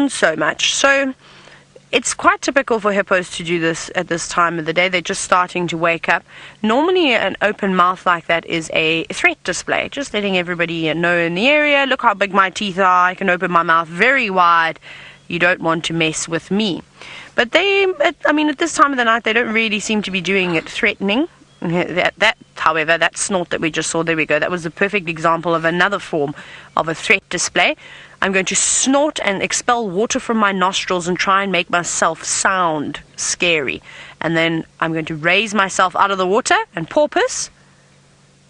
Speaker 1: So much. So, it's quite typical for hippos to do this at this time of the day. They're just starting to wake up. Normally, an open mouth like that is a threat display, just letting everybody know in the area, look how big my teeth are, I can open my mouth very wide, you don't want to mess with me. But at this time of the night, they don't really seem to be doing it threatening. However, that snort that we just saw, there we go, that was a perfect example of another form of a threat display. I'm going to snort and expel water from my nostrils and try and make myself sound scary. And then I'm going to raise myself out of the water and porpoise.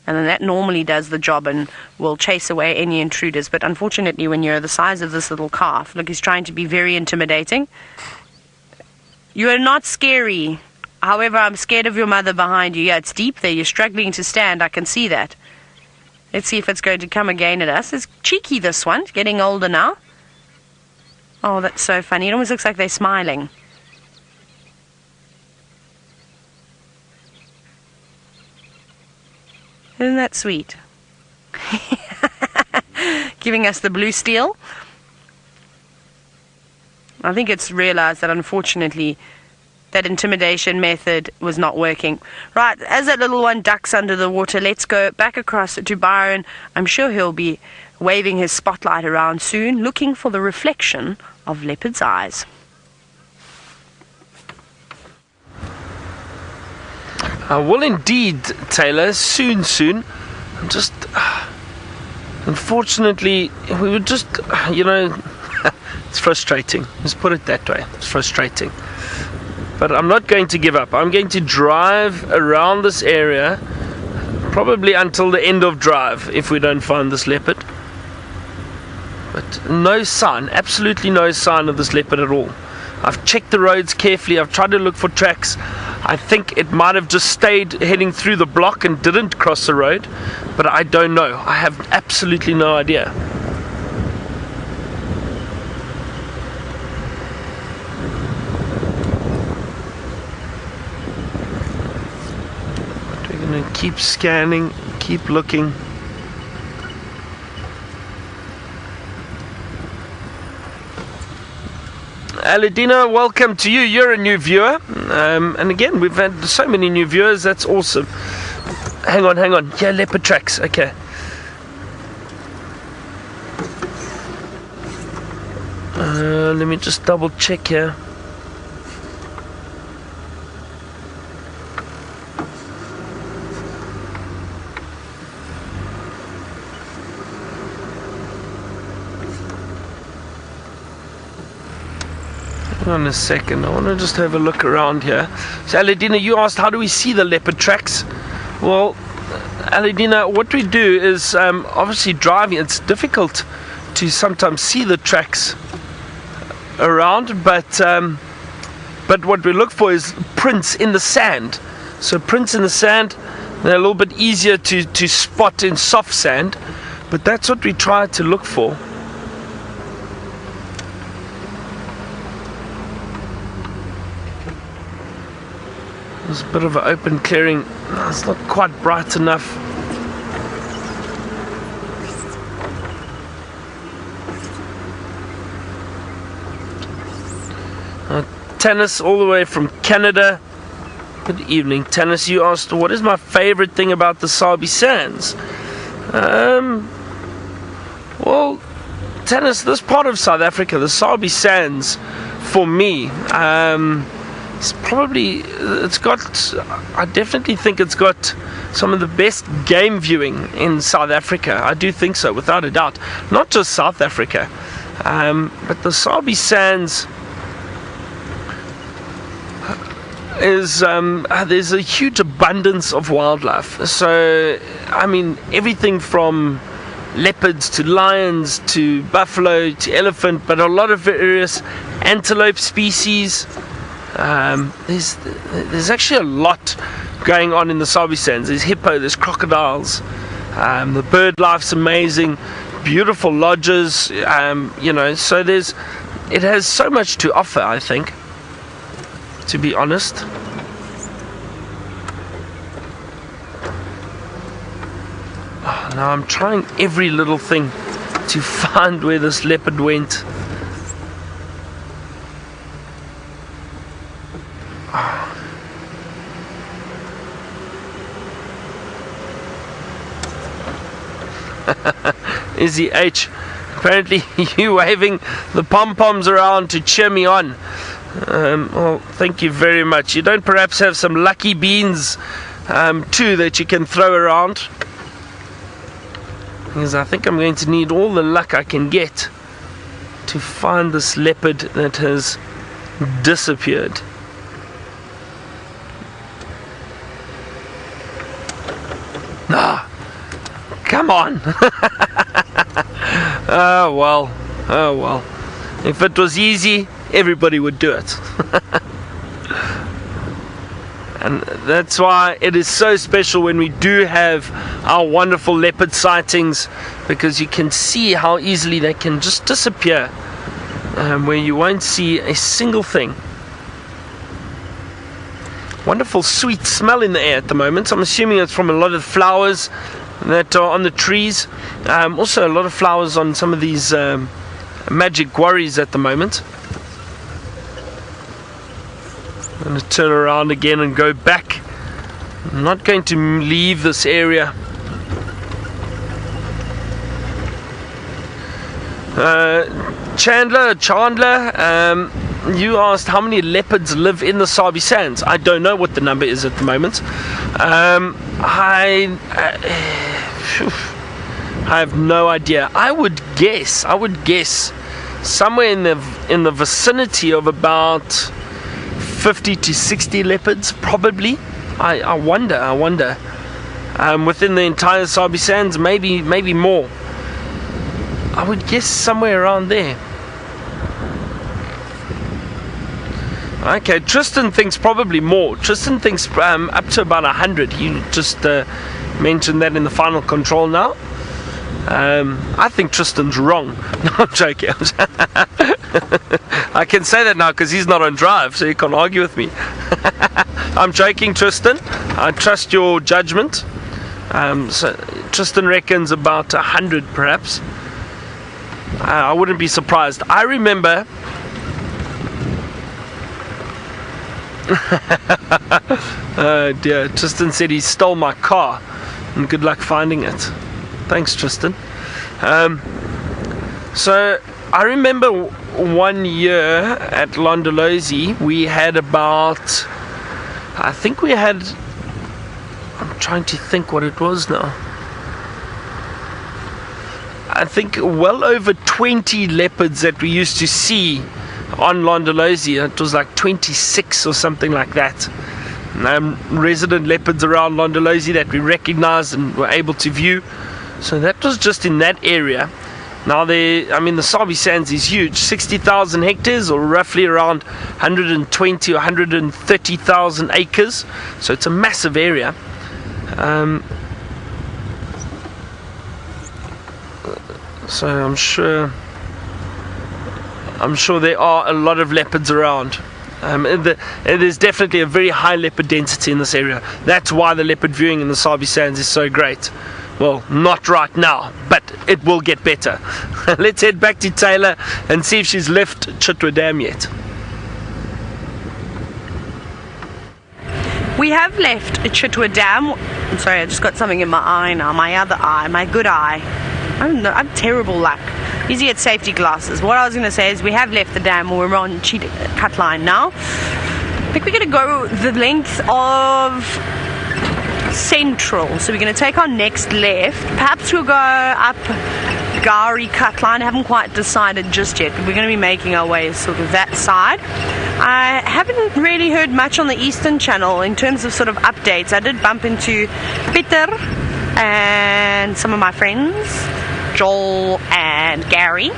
Speaker 1: And then that normally does the job and will chase away any intruders. But unfortunately, when you're the size of this little calf, look, he's trying to be very intimidating. You are not scary. However, I'm scared of your mother behind you. Yeah, it's deep there. You're struggling to stand. I can see that. Let's see if it's going to come again at us. It's cheeky, this one. It's getting older now. Oh, that's so funny. It almost looks like they're smiling. Isn't that sweet? Giving us the blue steel. I think it's realized that unfortunately that intimidation method was not working. Right, as that little one ducks under the water, let's go back across to Byron. I'm sure he'll be waving his spotlight around soon, looking for the reflection of Leopard's eyes.
Speaker 3: Well, indeed, Tayla, soon. Just, unfortunately, we were just, it's frustrating. Let's put it that way. It's frustrating. But I'm not going to give up. I'm going to drive around this area, probably until the end of drive, if we don't find this leopard. But no sign, absolutely no sign of this leopard at all. I've checked the roads carefully. I've tried to look for tracks. I think it might have just stayed heading through the block and didn't cross the road. But I don't know. I have absolutely no idea. Keep scanning, keep looking. Aladina, welcome to you. You're a new viewer. And again, we've had so many new viewers. That's awesome. Hang on. Yeah, leopard tracks. Okay. Let me just double check here. On a second, I want to just have a look around here. So Aladina, you asked how do we see the leopard tracks? Well, Aladina, what we do is obviously driving. It's difficult to sometimes see the tracks around, but what we look for is prints in the sand. So prints in the sand, they're a little bit easier to spot in soft sand, but that's what we try to look for. There's a bit of an open clearing. It's not quite bright enough. Tennis all the way from Canada. Good evening, Tennis. You asked, what is my favorite thing about the Sabi Sands? Well, Tennis, this part of South Africa, the Sabi Sands, for me, I definitely think it's got some of the best game viewing in South Africa. I do think so, without a doubt. Not just South Africa, but the Sabi Sands is there's a huge abundance of wildlife. So I mean, everything from leopards to lions to buffalo to elephant, but a lot of various antelope species. There's actually a lot going on in the Sabi Sands. There's hippo, there's crocodiles, the bird life's amazing, beautiful lodges, so it has so much to offer, I think, to be honest. Now I'm trying every little thing to find where this leopard went. Izzy H, apparently you waving the pom-poms around to cheer me on. Well, thank you very much. You don't perhaps have some lucky beans too that you can throw around? Because I think I'm going to need all the luck I can get to find this leopard that has disappeared. Ah, come on. Oh well. If it was easy, everybody would do it. And that's why it is so special when we do have our wonderful leopard sightings, because you can see how easily they can just disappear, where you won't see a single thing. Wonderful sweet smell in the air at the moment. I'm assuming it's from a lot of flowers that are on the trees. Also a lot of flowers on some of these magic quarries at the moment. I'm going to turn around again and go back. I'm not going to leave this area. Chandler, you asked how many leopards live in the Sabi Sands. I don't know what the number is at the moment. I have no idea. I would guess somewhere in the vicinity of about 50 to 60 leopards, probably. I wonder. Within the entire Sabi Sands, maybe more. I would guess somewhere around there. Okay, Tristan thinks probably more. Tristan thinks up to about 100. He just mentioned that in the final control now. I think Tristan's wrong. No, I'm joking. I can say that now because he's not on drive, so he can't argue with me. I'm joking, Tristan. I trust your judgment. So Tristan reckons about 100 perhaps. I wouldn't be surprised. I remember oh dear, Tristan said he stole my car, and good luck finding it. Thanks, Tristan. So I remember one year at Londolozi we had about, I'm trying to think what it was now. I think well over 20 leopards that we used to see on Londolozi. It was like 26 or something like that. Resident leopards around Londolozi that we recognized and were able to view. So that was just in that area. Now the Sabi Sands is huge, 60,000 hectares, or roughly around 120 or 130,000 acres. So it's a massive area. So I'm sure there are a lot of leopards around. There's definitely a very high leopard density in this area. That's why the leopard viewing in the Sabi Sands is so great. Well, not right now, but it will get better. Let's head back to Tayla and see if she's left Chitwa Dam yet.
Speaker 1: We have left Chitwa Dam. I'm sorry, I just got something in my eye now. My other eye, my good eye. I don't know, I'm terrible luck. Easy at safety glasses. What I was going to say is we have left the dam. We're on Cheetah Cut Line now. I think we're going to go the length of Central. So we're going to take our next left. Perhaps we'll go up Gari cut line. I haven't quite decided just yet, but we're going to be making our way sort of that side. I haven't really heard much on the Eastern Channel in terms of sort of updates. I did bump into Peter and some of my friends, Joel and Gary.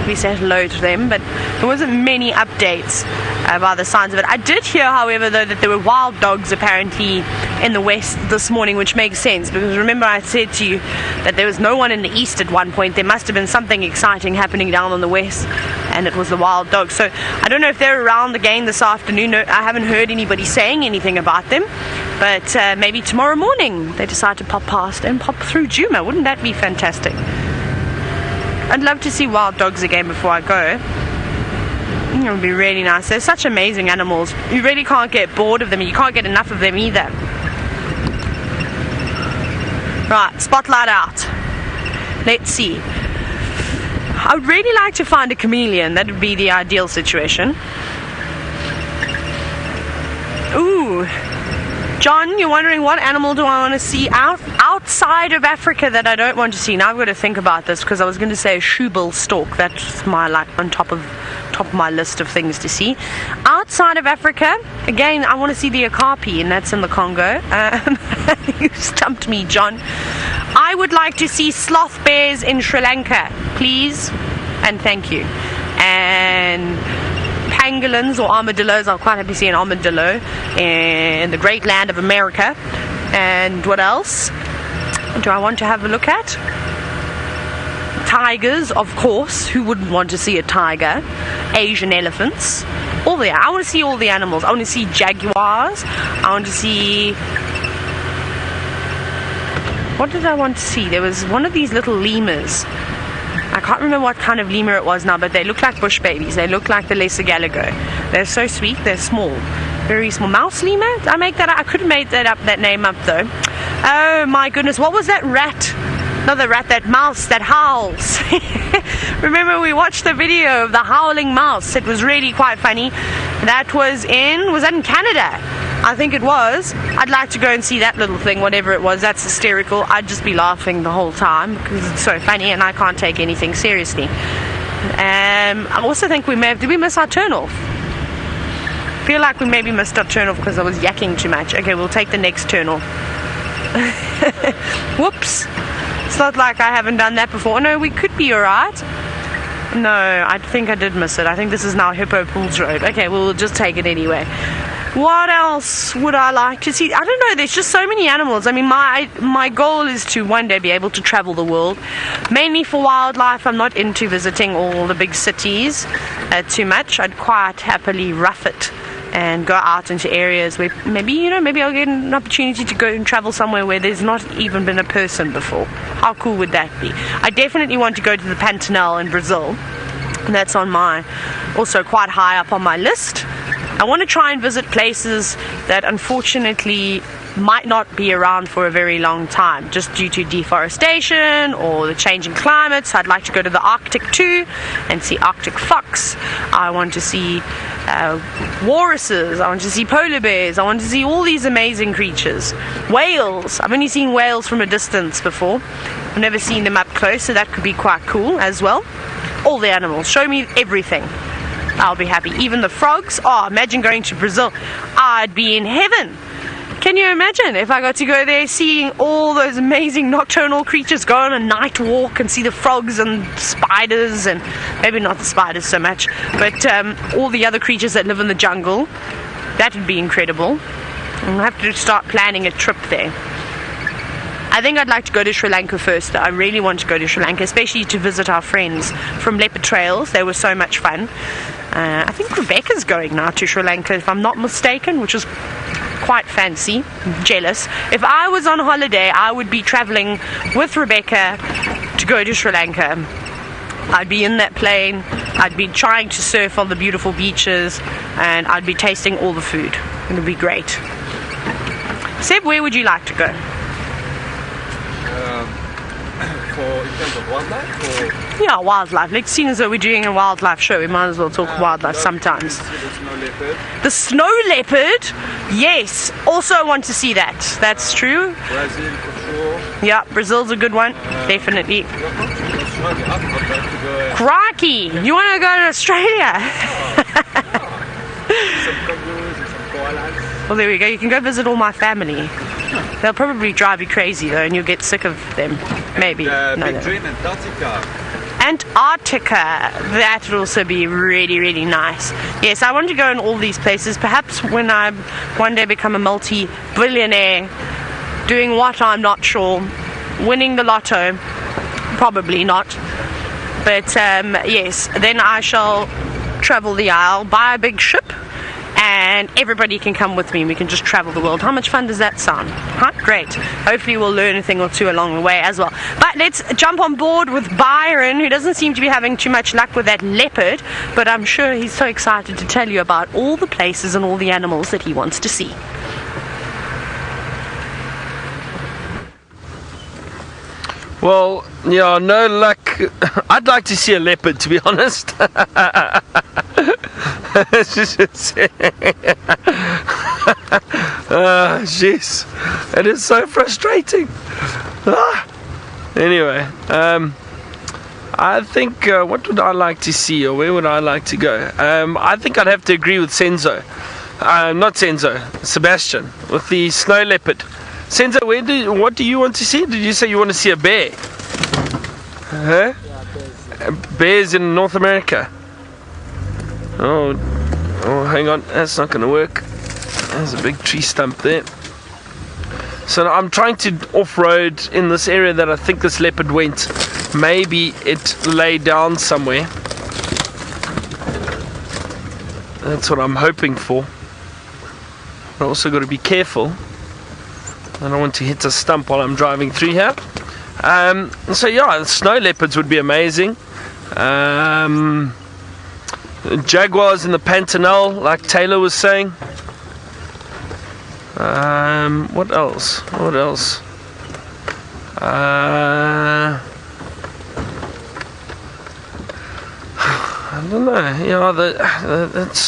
Speaker 1: We said hello to them, but there wasn't many updates by the signs of it. I did hear, however, though, that there were wild dogs apparently in the west this morning, which makes sense, because remember I said to you that there was no one in the east at one point. There must have been something exciting happening down in the west, and it was the wild dogs. So I don't know if they're around again this afternoon. No, I haven't heard anybody saying anything about them, but maybe tomorrow morning they decide to pop past and pop through Djuma. Wouldn't that be fantastic? I'd love to see wild dogs again before I go. It would be really nice. They're such amazing animals. You really can't get bored of them. You can't get enough of them either. Right, spotlight out. Let's see. I would really like to find a chameleon. That would be the ideal situation. Ooh. John, you're wondering what animal do I want to see outside of Africa that I don't want to see. Now I've got to think about this, because I was going to say a shoebill stork. That's my, like, on top of my list of things to see. Outside of Africa, again, I want to see the okapi, and that's in the Congo. You stumped me, John. I would like to see sloth bears in Sri Lanka, please, and thank you. And pangolins or armadillos. I'll quite happy to see an armadillo in the great land of America. And what else do I want to have a look at? Tigers, of course. Who wouldn't want to see a tiger? Asian elephants. I want to see all the animals. I want to see jaguars. I want to see... What did I want to see? There was one of these little lemurs. I can't remember what kind of lemur it was now, but they look like bush babies. They look like the lesser galago. They're so sweet. They're small. Very small. Mouse lemur? Did I make that up? I could have made that name up, though. Oh, my goodness. What was that rat? Not the rat, that mouse that howls. Remember, we watched the video of the howling mouse. It was really quite funny. That was that in Canada? I think it was. I'd like to go and see that little thing, whatever it was. That's hysterical. I'd just be laughing the whole time because it's so funny and I can't take anything seriously. I also think did we miss our turn-off? I feel like we maybe missed our turn-off because I was yakking too much. Okay, we'll take the next turn-off. Whoops. It's not like I haven't done that before. No, we could be alright. No, I think I did miss it. I think this is now Hippo Pools Road. Okay, we'll just take it anyway. What else would I like to see? I don't know, there's just so many animals. I mean, my goal is to one day be able to travel the world, mainly for wildlife. I'm not into visiting all the big cities too much. I'd quite happily rough it and go out into areas where maybe I'll get an opportunity to go and travel somewhere where there's not even been a person before. How cool would that be? I definitely want to go to the Pantanal in Brazil, and that's also quite high up on my list. I want to try and visit places that unfortunately might not be around for a very long time, just due to deforestation or the changing climates. I'd like to go to the Arctic too and see Arctic fox. I want to see walruses. I want to see polar bears. I want to see all these amazing creatures. Whales. I've only seen whales from a distance before. I've never seen them up close, so that could be quite cool as well. All the animals. Show me everything. I'll be happy. Even the frogs. Oh, imagine going to Brazil. I'd be in heaven. Can you imagine if I got to go there, seeing all those amazing nocturnal creatures, go on a night walk and see the frogs and spiders, and maybe not the spiders so much, but all the other creatures that live in the jungle. That would be incredible. I'll have to start planning a trip there. I think I'd like to go to Sri Lanka first, though. I really want to go to Sri Lanka, especially to visit our friends from Leopard Trails. They were so much fun. I think Rebecca's going now to Sri Lanka, if I'm not mistaken, which is quite fancy. Jealous. If I was on holiday, I would be traveling with Rebecca to go to Sri Lanka. I'd be in that plane, I'd be trying to surf on the beautiful beaches, and I'd be tasting all the food. It would be great. Seb, where would you like to go?
Speaker 2: in terms of wildlife? Or
Speaker 1: Yeah, wildlife. Like, seeing as though we're doing a wildlife show, we might as well talk wildlife sometimes.
Speaker 2: see the snow leopard,
Speaker 1: The snow leopard, yes. Also want to see that. That's true.
Speaker 2: Brazil for sure.
Speaker 1: Yeah, Brazil's a good one. Definitely.
Speaker 2: Australia. I'd like to go
Speaker 1: Crikey! You want to go to Australia?
Speaker 2: some kangaroos and some koalas.
Speaker 1: Well, there we go. You can go visit all my family. They'll probably drive you crazy, though, and you'll get sick of them. Maybe.
Speaker 2: Big
Speaker 1: No.
Speaker 2: dream, Antarctica.
Speaker 1: Antarctica. That would also be really, really nice. Yes, I want to go in all these places. Perhaps when I one day become a multi-billionaire, doing what I'm not sure, winning the lotto, probably not. But yes, then I shall travel the isle, buy a big ship, and everybody can come with me. We can just travel the world. How much fun does that sound? Huh? Great. Hopefully we'll learn a thing or two along the way as well. But let's jump on board with Byron, who doesn't seem to be having too much luck with that leopard, but I'm sure he's so excited to tell you about all the places and all the animals that he wants to see.
Speaker 3: Well, yeah, no luck. I'd like to see a leopard, to be honest. Jeez, it is so frustrating. Anyway, I think what would I like to see, or where would I like to go? I think I'd have to agree with Sebastian, with the snow leopard. Senzo, what do you want to see? Did you say you want to see a bear? Huh? Bears in North America. Oh, hang on, that's not going to work. There's a big tree stump there. So I'm trying to off-road in this area that I think this leopard went. Maybe it lay down somewhere. That's what I'm hoping for. But I also got to be careful. I don't want to hit a stump while I'm driving through here. So yeah, snow leopards would be amazing. Jaguars in the Pantanal, like Tayla was saying. What else? I don't know. Yeah,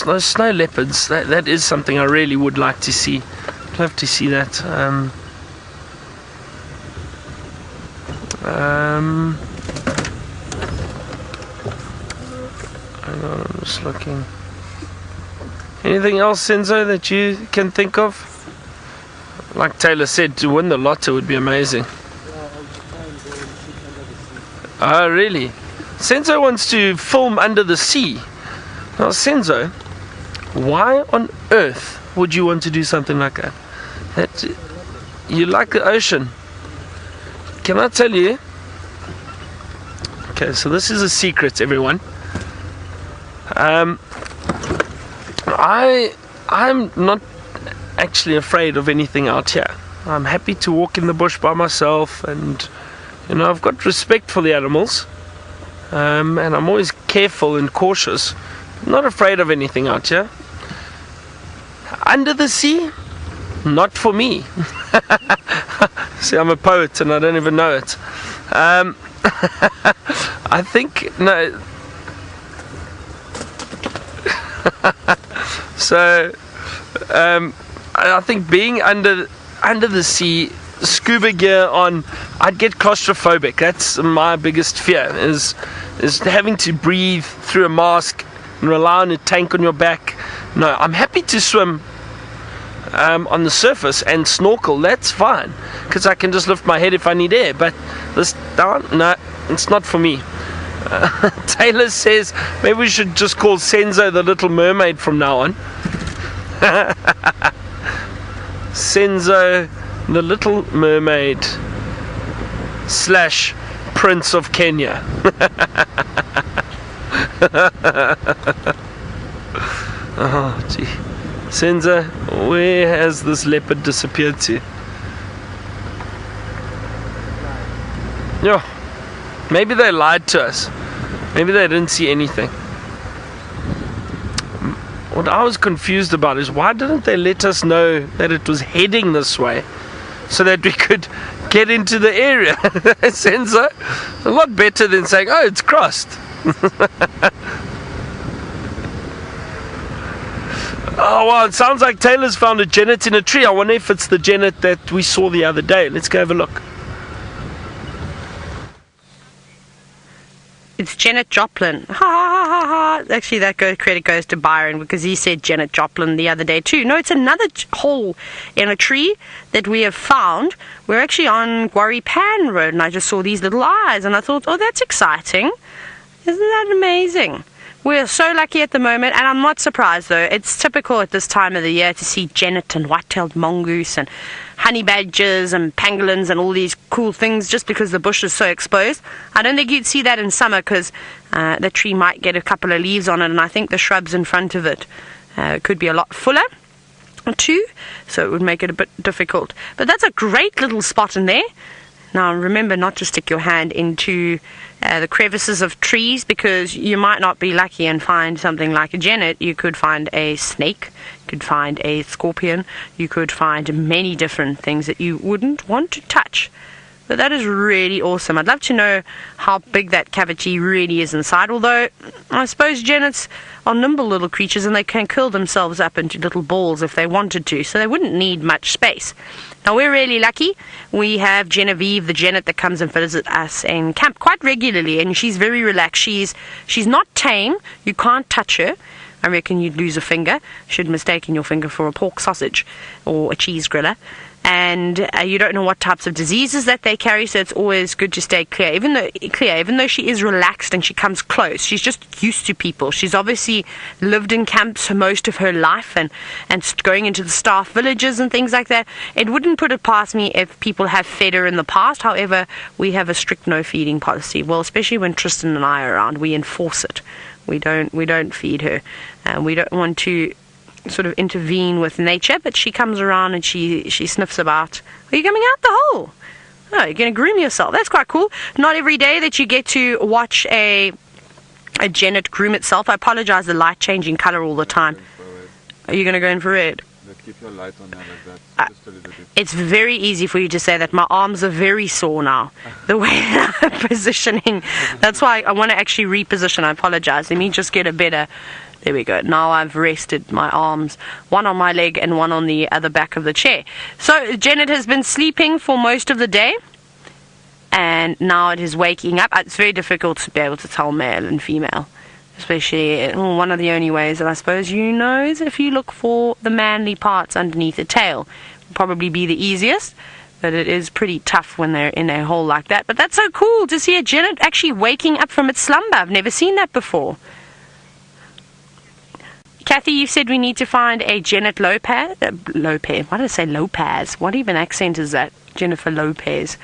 Speaker 3: those snow leopards. That is something I really would like to see. I'd love to see that. Hang on, I'm just looking. Anything else, Senzo, that you can think of? Like Taylor said, to win the lotto would be amazing. Oh, really? Senzo wants to film under the sea. Now, Senzo, why on earth would you want to do something like that? You like the ocean. Can I tell you? Okay, so this is a secret, everyone. I'm not actually afraid of anything out here. I'm happy to walk in the bush by myself, and I've got respect for the animals, and I'm always careful and cautious. I'm not afraid of anything out here. Under the sea, not for me. See, I'm a poet and I don't even know it. I think no. So I think being under the sea, scuba gear on, I'd get claustrophobic. That's my biggest fear, is having to breathe through a mask and rely on a tank on your back. No, I'm happy to swim on the surface and snorkel. That's fine, because I can just lift my head if I need air. But this down, no, it's not for me. Taylor says maybe we should just call Senzo the Little Mermaid from now on. Senzo the Little Mermaid / Prince of Kenya. Oh gee, Senzo, where has this leopard disappeared to? Yeah, maybe they lied to us. Maybe they didn't see anything. What I was confused about is, why didn't they let us know that it was heading this way so that we could get into the area. Sensor, a lot better than saying, oh, it's crossed. Oh wow, it sounds like Taylor's found a genet in a tree. I wonder if it's the genet that we saw the other day. Let's go have a look.
Speaker 1: It's Janet Joplin. Ha ha ha ha. Actually, that credit goes to Byron because he said Janet Joplin the other day too. No, it's another hole in a tree that we have found. We're actually on Quarry Pan Road, and I just saw these little eyes, and I thought, oh, that's exciting. Isn't that amazing? We're so lucky at the moment, and I'm not surprised though. It's typical at this time of the year to see genet and white-tailed mongoose and honey badgers and pangolins and all these cool things just because the bush is so exposed. I don't think you'd see that in summer because the tree might get a couple of leaves on it, and I think the shrubs in front of it could be a lot fuller too, so it would make it a bit difficult. But that's a great little spot in there. Now remember not to stick your hand into the crevices of trees because you might not be lucky and find something like a genet. You could find a snake, you could find a scorpion, you could find many different things that you wouldn't want to touch. But that is really awesome. I'd love to know how big that cavity really is inside, although I suppose genets are nimble little creatures and they can curl themselves up into little balls if they wanted to, so they wouldn't need much space. Now we're really lucky. We have Genevieve, the genet, that comes and visits us in camp quite regularly, and she's very relaxed. She's not tame. You can't touch her. I reckon you'd lose a finger. Should mistaken your finger for a pork sausage or a cheese griller. And you don't know what types of diseases that they carry, so it's always good to stay clear. Even though she is relaxed and she comes close, she's just used to people. She's obviously lived in camps for most of her life and going into the staff villages and things like that. It wouldn't put it past me if people have fed her in the past. However, we have a strict no feeding policy. Well, especially when Tristan and I are around, we enforce it. We don't feed her. We don't want to sort of intervene with nature, but she comes around and she sniffs about. Are you coming out the hole? Oh, you're going to groom yourself. That's quite cool. Not every day that you get to watch a genet groom itself. I apologize, the light changing color all the time. Are you going to go infrared?
Speaker 2: Keep your light on there like that. Just a little bit.
Speaker 1: It's very easy for you to say that. My arms are very sore now. The way I'm positioning. That's why I want to actually reposition. I apologize. Let me just get a better... There we go. Now I've rested my arms, one on my leg and one on the other back of the chair. So Janet has been sleeping for most of the day, and now it is waking up. It's very difficult to be able to tell male and female, especially one of the only ways that I suppose you know is if you look for the manly parts underneath the tail. Will probably be the easiest, but it is pretty tough when they're in a hole like that. But that's so cool to see a genet actually waking up from its slumber. I've never seen that before. Kathy, you said we need to find a genet Lopez. Why did I say Lopez? What even accent is that? Jennifer Lopez.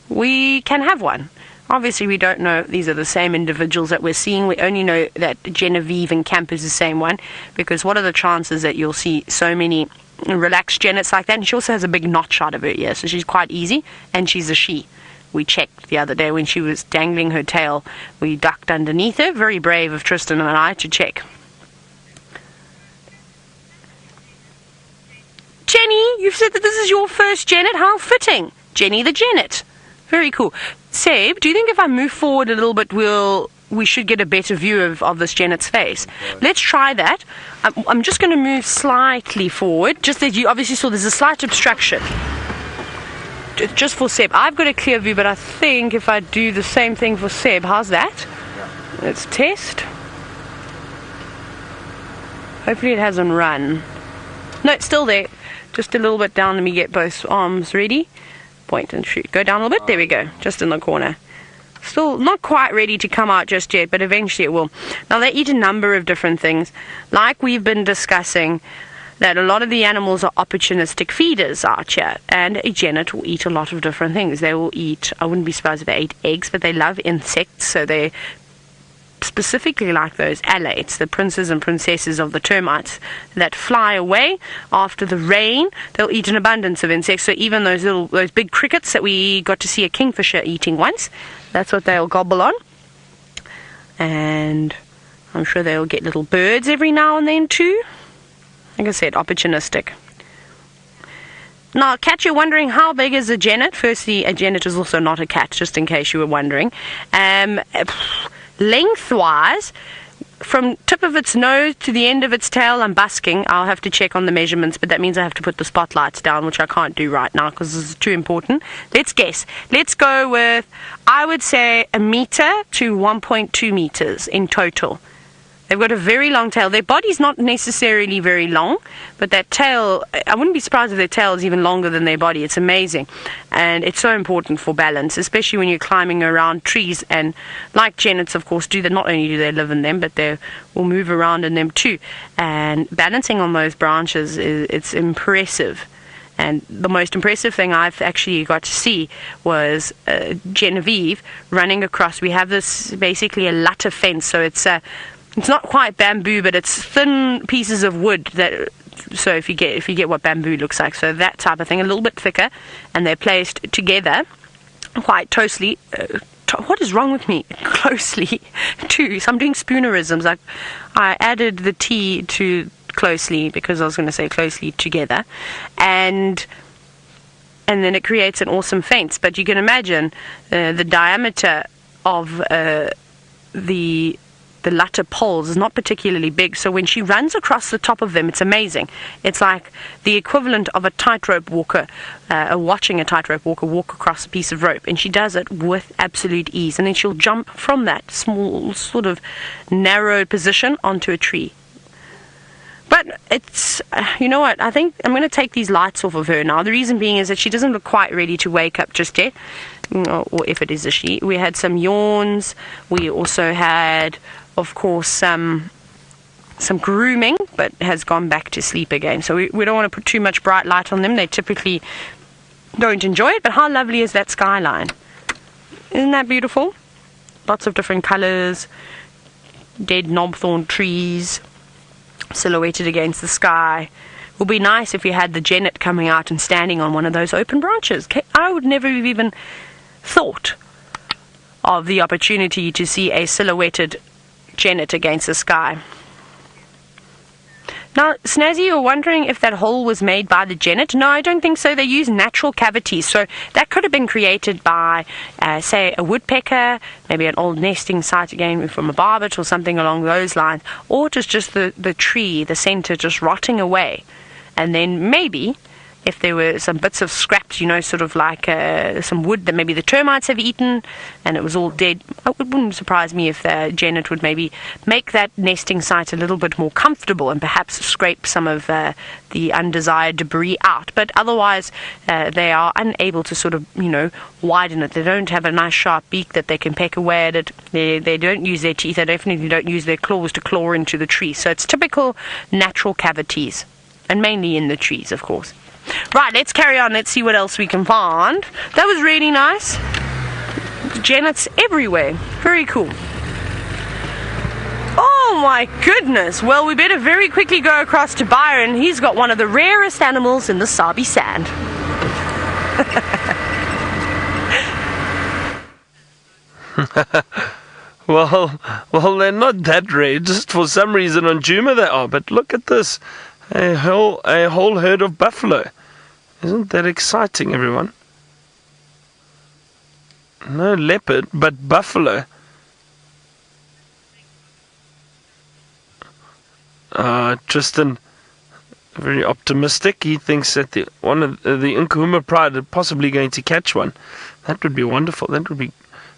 Speaker 1: We can have one. Obviously, we don't know these are the same individuals that we're seeing. We only know that Genevieve in camp is the same one, because what are the chances that you'll see so many relaxed genets like that? And she also has a big notch out of her ear, so she's quite easy, and she's a she. We checked the other day when she was dangling her tail. We ducked underneath her. Very brave of Tristan and I to check. Jenny, you've said that this is your first genet. How fitting. Jenny the genet. Very cool. Seb, do you think if I move forward a little bit, we should get a better view of this genet's face? Let's try that. I'm just going to move slightly forward, just that you obviously saw there's a slight obstruction. Just for Seb. I've got a clear view, but I think if I do the same thing for Seb, how's that? Let's test. Hopefully it hasn't run. No, it's still there. Just a little bit down. Let me get both arms ready. Point and shoot. Go down a little bit. There we go. Just in the corner. Still not quite ready to come out just yet, but eventually it will. Now, they eat a number of different things. Like we've been discussing, that a lot of the animals are opportunistic feeders out here, and a genet will eat a lot of different things. They will eat, I wouldn't be surprised if they ate eggs, but they love insects, so they specifically like those alates, the princes and princesses of the termites that fly away after the rain. They'll eat an abundance of insects, so even those big crickets that we got to see a kingfisher eating once, that's what they'll gobble on. And I'm sure they'll get little birds every now and then too. Like I said, opportunistic. Now, cat, you're wondering how big is a genet? Firstly, a genet is also not a cat, just in case you were wondering. Lengthwise, from tip of its nose to the end of its tail, I'm busking. I'll have to check on the measurements, but that means I have to put the spotlights down, which I can't do right now because this is too important. Let's guess. Let's go with, I would say, 1 meter to 1.2 meters in total. They've got a very long tail. Their body's not necessarily very long, but that tail, I wouldn't be surprised if their tail is even longer than their body. It's amazing. And it's so important for balance, especially when you're climbing around trees. And like genets, of course, not only do they live in them, but they will move around in them too. And balancing on those branches, it's impressive. And the most impressive thing I've actually got to see was Genevieve running across. We have this basically a latter fence, so it's not quite bamboo, but it's thin pieces of wood that. So if you get what bamboo looks like, so that type of thing, a little bit thicker, and they're placed together quite closely. What is wrong with me? Closely too. So I'm doing spoonerisms. I added the T to closely because I was going to say closely together, and then it creates an awesome fence. But you can imagine the diameter of the latter poles is not particularly big, so when she runs across the top of them, it's amazing. It's like the equivalent of a tightrope walker, watching a tightrope walker walk across a piece of rope, and she does it with absolute ease, and then she'll jump from that small sort of narrow position onto a tree. But it's, you know what, I think I'm going to take these lights off of her now. The reason being is that she doesn't look quite ready to wake up just yet, or if it is a she. We had some yawns. We also had, of course, some grooming, but has gone back to sleep again. So we don't want to put too much bright light on them. They typically don't enjoy it, but how lovely is that skyline? Isn't that beautiful? Lots of different colors, dead knobthorn trees, silhouetted against the sky. It would be nice if you had the genet coming out and standing on one of those open branches. I would never have even thought of the opportunity to see a silhouetted genet against the sky. Now, Snazzy, you're wondering if that hole was made by the genet? No, I don't think so. They use natural cavities. So that could have been created by, say, a woodpecker, maybe an old nesting site again from a barbet or something along those lines. Or it was just the tree, the center, just rotting away. And then maybe, if there were some bits of scraps, sort of like some wood that maybe the termites have eaten, and it was all dead, it wouldn't surprise me if the genet would maybe make that nesting site a little bit more comfortable and perhaps scrape some of the undesired debris out. But otherwise, they are unable to sort of, widen it. They don't have a nice sharp beak that they can peck away at it. They don't use their teeth. They definitely don't use their claws to claw into the tree. So it's typical natural cavities, and mainly in the trees, of course. Right, let's carry on. Let's see what else we can find. That was really nice. Genets everywhere. Very cool. Oh my goodness. Well, we better very quickly go across to Byron. He's got one of the rarest animals in the Sabi sand.
Speaker 3: Well, they're not that rare. Just for some reason on Djuma they are. But look at this. A whole herd of buffalo. Isn't that exciting, everyone? No leopard, but buffalo. Tristan, very optimistic. He thinks that the Nkuma Pride are possibly going to catch one. That would be wonderful. That would be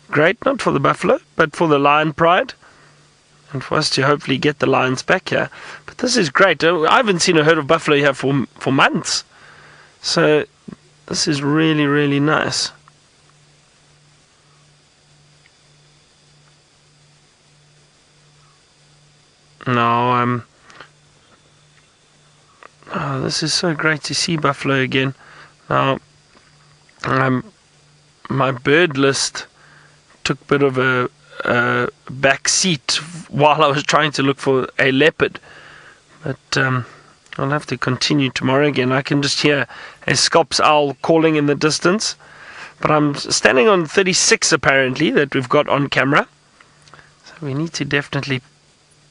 Speaker 3: great, not for the buffalo, but for the lion pride. And for us to hopefully get the lions back here. But this is great. I haven't seen a herd of buffalo here for months. So this is really, really nice. Now, this is so great to see buffalo again. Now, my bird list took a bit of a back seat while I was trying to look for a leopard, but I'll have to continue tomorrow again. I can just hear a Scops owl calling in the distance, but I'm standing on 36 apparently that we've got on camera, so we need to definitely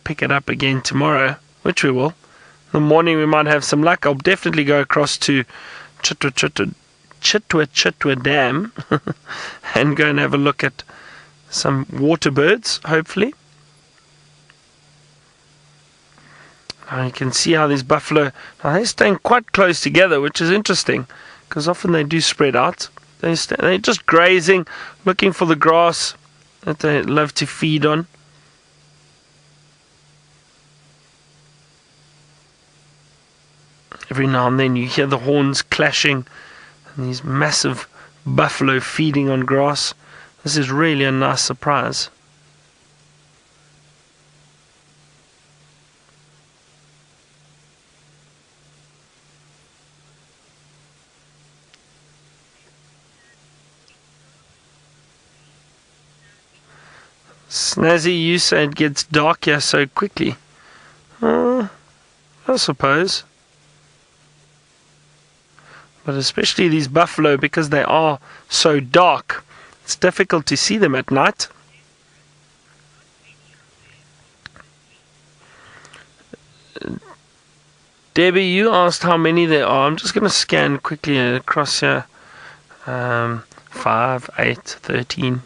Speaker 3: pick it up again tomorrow, which we will. In the morning we might have some luck. I'll definitely go across to Chitwa Dam and go and have a look at some water birds, hopefully. Now you can see how these buffalo, now they're staying quite close together, which is interesting, because often they do spread out. They're just grazing, looking for the grass that they love to feed on. Every now and then you hear the horns clashing and these massive buffalo feeding on grass. This is really a nice surprise. Snazzy, you say it gets dark here so quickly. I suppose. But especially these buffalo, because they are so dark, it's difficult to see them at night. Debbie, you asked how many there are. I'm just going to scan quickly across here. 5, 8, 13,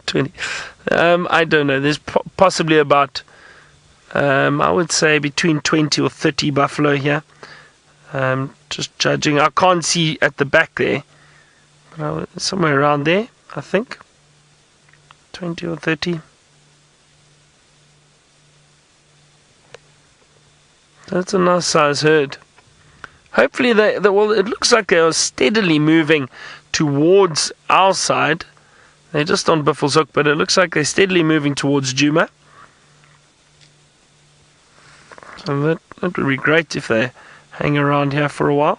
Speaker 3: 20. I don't know. There's possibly about, I would say, between 20 or 30 buffalo here. Just judging. I can't see at the back there, but somewhere around there, I think. 20 or 30. That's a nice size herd. Hopefully well, it looks like they are steadily moving towards our side. They're just on Buffelshoek, but it looks like they're steadily moving towards Djuma. So that would be great if they hang around here for a while.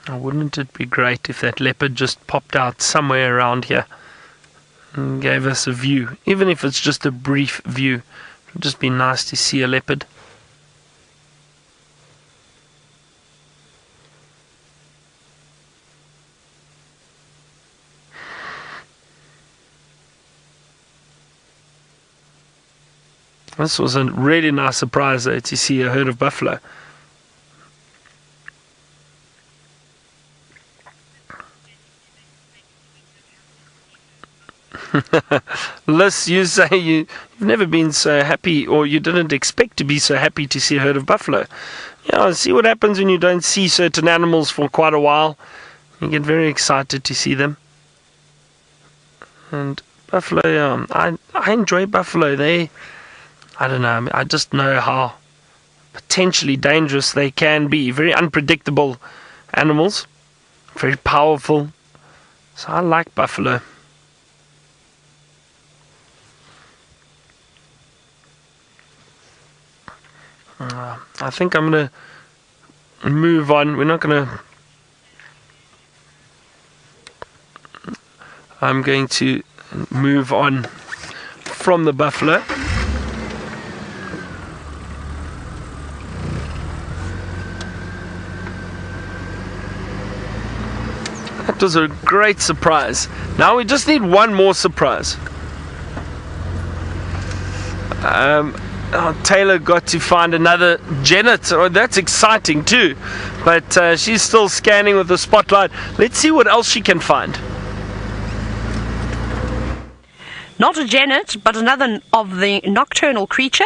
Speaker 3: Wouldn't it be great if that leopard just popped out somewhere around here and gave us a view, even if it's just a brief view? It would just be nice to see a leopard. This was a really nice surprise though, to see a herd of buffalo. Liz, you say you've never been so happy, or you didn't expect to be so happy to see a herd of buffalo. Yeah, see what happens when you don't see certain animals for quite a while. You get very excited to see them. And buffalo, I enjoy buffalo. I don't know, I just know how potentially dangerous they can be. Very unpredictable animals, very powerful. So I like buffalo. I think I'm going to move on. I'm going to move on from the buffalo. That was a great surprise. Now we just need one more surprise. Tayla got to find another genet. Oh, that's exciting too. But she's still scanning with the spotlight. Let's see what else she can find.
Speaker 1: Not a genet, but another of the nocturnal creature,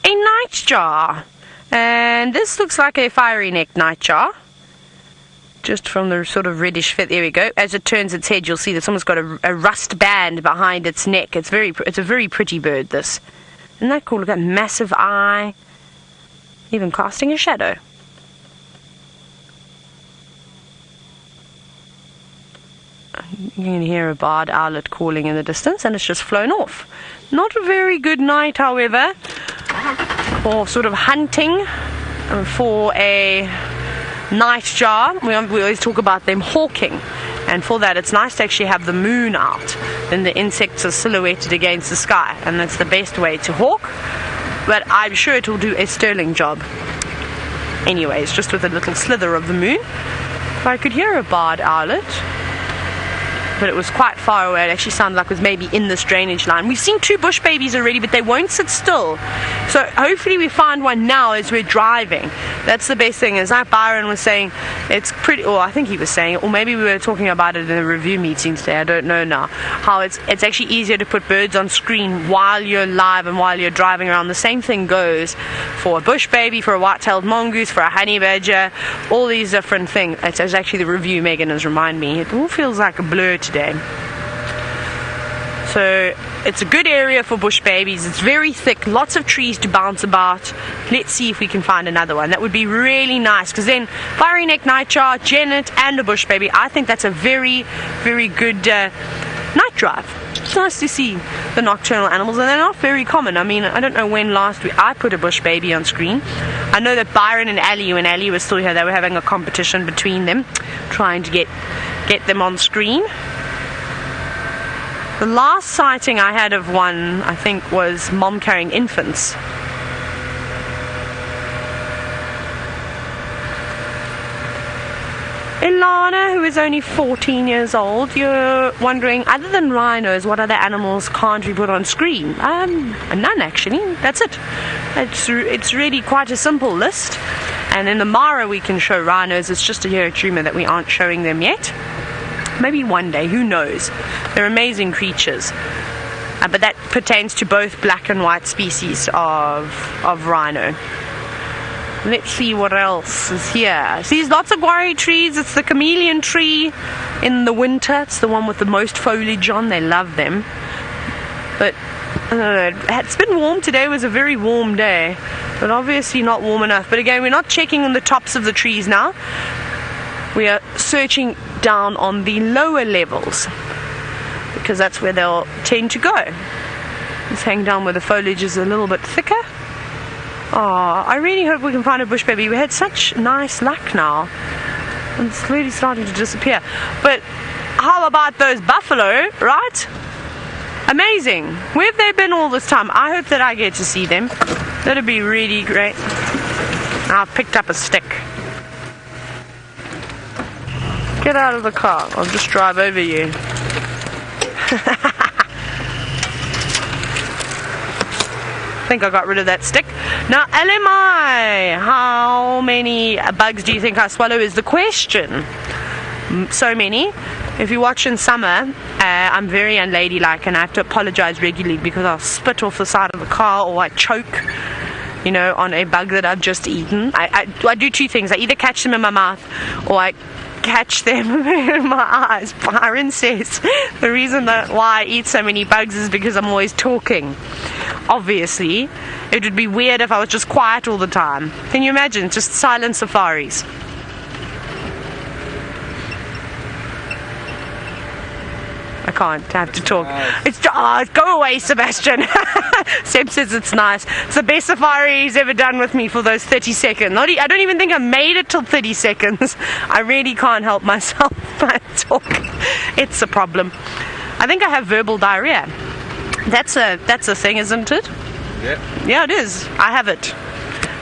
Speaker 1: a nightjar. And this looks like a fiery neck nightjar. Just from the sort of reddish fit, there we go. As it turns its head, you'll see that someone's got a rust band behind its neck. It's a very pretty bird, this. Isn't that cool? Look at that massive eye. Even casting a shadow. You can hear a barred owlet calling in the distance, and it's just flown off. Not a very good night, however, for sort of hunting for a nightjar. We always talk about them hawking, and for that it's nice to actually have the moon out and the insects are silhouetted against the sky, and that's the best way to hawk. But I'm sure it will do a sterling job. anyways, just with a little slither of the moon. But I could hear a barred owlet, but it was quite far away. It actually sounded like it was maybe in this drainage line. We've seen 2 bush babies already, but they won't sit still. So hopefully we find one now as we're driving. That's the best thing. Is like Byron was saying, it's pretty, or I think he was saying, or maybe we were talking about it in a review meeting today, I don't know now, how it's actually easier to put birds on screen while you're live and while you're driving around. The same thing goes for a bush baby, for a white-tailed mongoose, for a honey badger, all these different things. It's actually the review Megan has reminded me. It all feels like a blur today. So it's a good area for bush babies. It's very thick, lots of trees to bounce about. Let's see if we can find another one. That would be really nice, because then fiery neck nightjar, genet, and a bush baby, I think that's a very, very good night drive. It's nice to see the nocturnal animals, and they're not very common. I mean, I don't know when last week I put a bush baby on screen. I know that Byron and Ellie, when Ellie was still here, they were having a competition between them, trying to get them on screen. The last sighting I had of one, I think, was mom carrying infants. Ilana, who is only 14 years old, you're wondering, other than rhinos, what other animals can't we put on screen? None, actually. That's it. It's really quite a simple list. And in the Mara we can show rhinos. It's just here at Djuma that we aren't showing them yet. Maybe one day, who knows? They're amazing creatures. But that pertains to both black and white species of rhino. Let's see what else is here. See, there's lots of guarri trees. It's the chameleon tree in the winter. It's the one with the most foliage on. They love them. But I don't know, it's been warm today. It was a very warm day, but obviously not warm enough. But again, we're not checking on the tops of the trees now. We are searching down on the lower levels, because that's where they'll tend to go. Let's hang down where the foliage is a little bit thicker. Oh, I really hope we can find a bush baby. We had such nice luck now, and it's really starting to disappear. But how about those buffalo, right? Amazing. Where have they been all this time? I hope that I get to see them. That'd be really great. I've picked up a stick. Get out of the car. I'll just drive over you. I think I got rid of that stick. Now, LMI, how many bugs do you think I swallow is the question. So many. If you watch in summer, I'm very unladylike and I have to apologize regularly because I'll spit off the side of the car, or I choke, you know, on a bug that I've just eaten. I do 2 things. I either catch them in my mouth, or I catch them in my eyes. Byron says the reason why I eat so many bugs is because I'm always talking. Obviously, it would be weird if I was just quiet all the time. Can you imagine? Just silent safaris. I can't. I have to talk. It's go away, Sebastian. Seb says it's nice. It's the best safari he's ever done with me for those 30 seconds. I don't even think I made it till 30 seconds. I really can't help myself but talk. It's a problem. I think I have verbal diarrhea. That's a thing, isn't it?
Speaker 2: Yeah.
Speaker 1: Yeah, it is. I have it.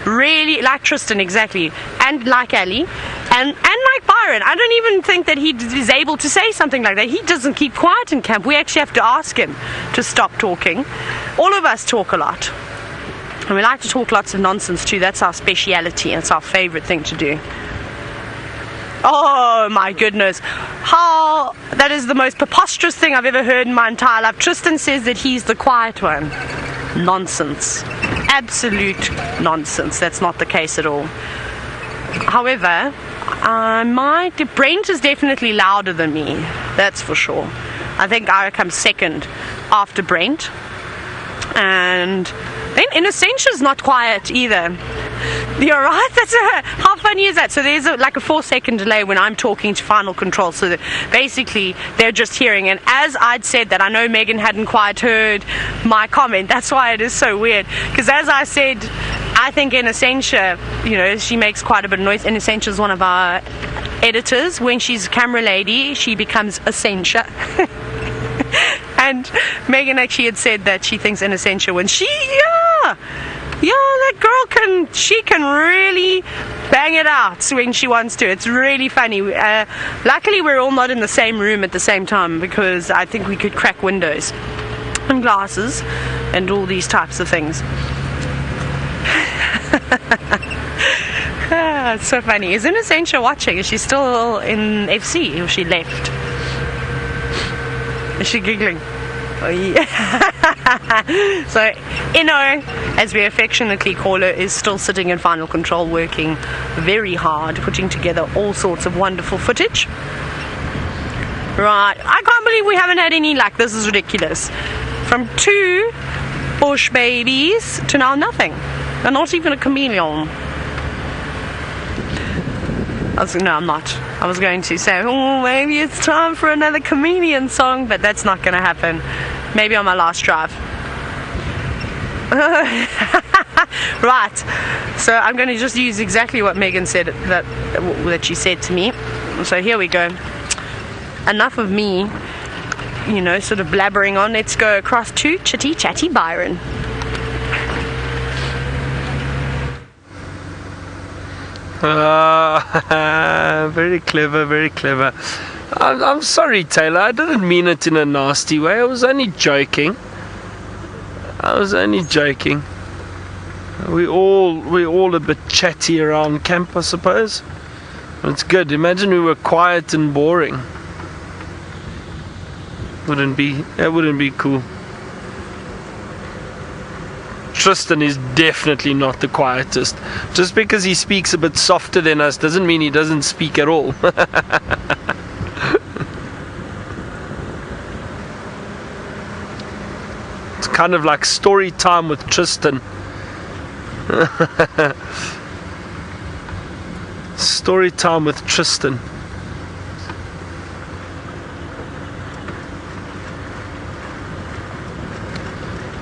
Speaker 1: Really, like Tristan, exactly, and like Ali, and like Byron. I don't even think that he is able to say something like that. He doesn't keep quiet in camp. We actually have to ask him to stop talking. All of us talk a lot, and we like to talk lots of nonsense too. That's our speciality. It's our favorite thing to do. Oh my goodness, how that is the most preposterous thing I've ever heard in my entire life. Tristan says that he's the quiet one. Nonsense. Absolute nonsense. That's not the case at all. However, Brent is definitely louder than me. That's for sure. I think I come second after Brent. And then Innocentia's not quiet either. You're right. How funny is that? So there's like a 4-second delay when I'm talking to final control. So that basically they're just hearing. And as I'd said that, I know Megan hadn't quite heard my comment. That's why it is so weird. Because as I said, I think Innocentia, you know, she makes quite a bit of noise. Innocentia is one of our editors. When she's a camera lady, she becomes Essentia. And Megan actually had said that she thinks Innocentia when she, yeah, that girl can really bang it out when she wants to. It's really funny. Luckily, we're all not in the same room at the same time, because I think we could crack windows and glasses and all these types of things. It's so funny. Isn't Essentia watching? Is she still in FC, or she left? Is she giggling? Oh, yeah. So Inno, as we affectionately call her, is still sitting in final control, working very hard, putting together all sorts of wonderful footage. Right, I can't believe we haven't had any luck. This is ridiculous. From 2 bush babies to now nothing, and not even a chameleon. No, I'm not. I was going to say, oh, maybe it's time for another chameleon song, but that's not going to happen. Maybe on my last drive. Right. So I'm going to just use exactly what Megan said, that she said to me. So here we go. Enough of me, you know, sort of blabbering on. Let's go across to Chitty Chatty Byron.
Speaker 3: Very clever, very clever. I'm sorry, Tayla. I didn't mean it in a nasty way. I was only joking. We all a bit chatty around camp, I suppose. It's good. Imagine we were quiet and boring. That wouldn't be cool. Tristan is definitely not the quietest. Just because he speaks a bit softer than us doesn't mean he doesn't speak at all. It's kind of like story time with Tristan. Story time with Tristan.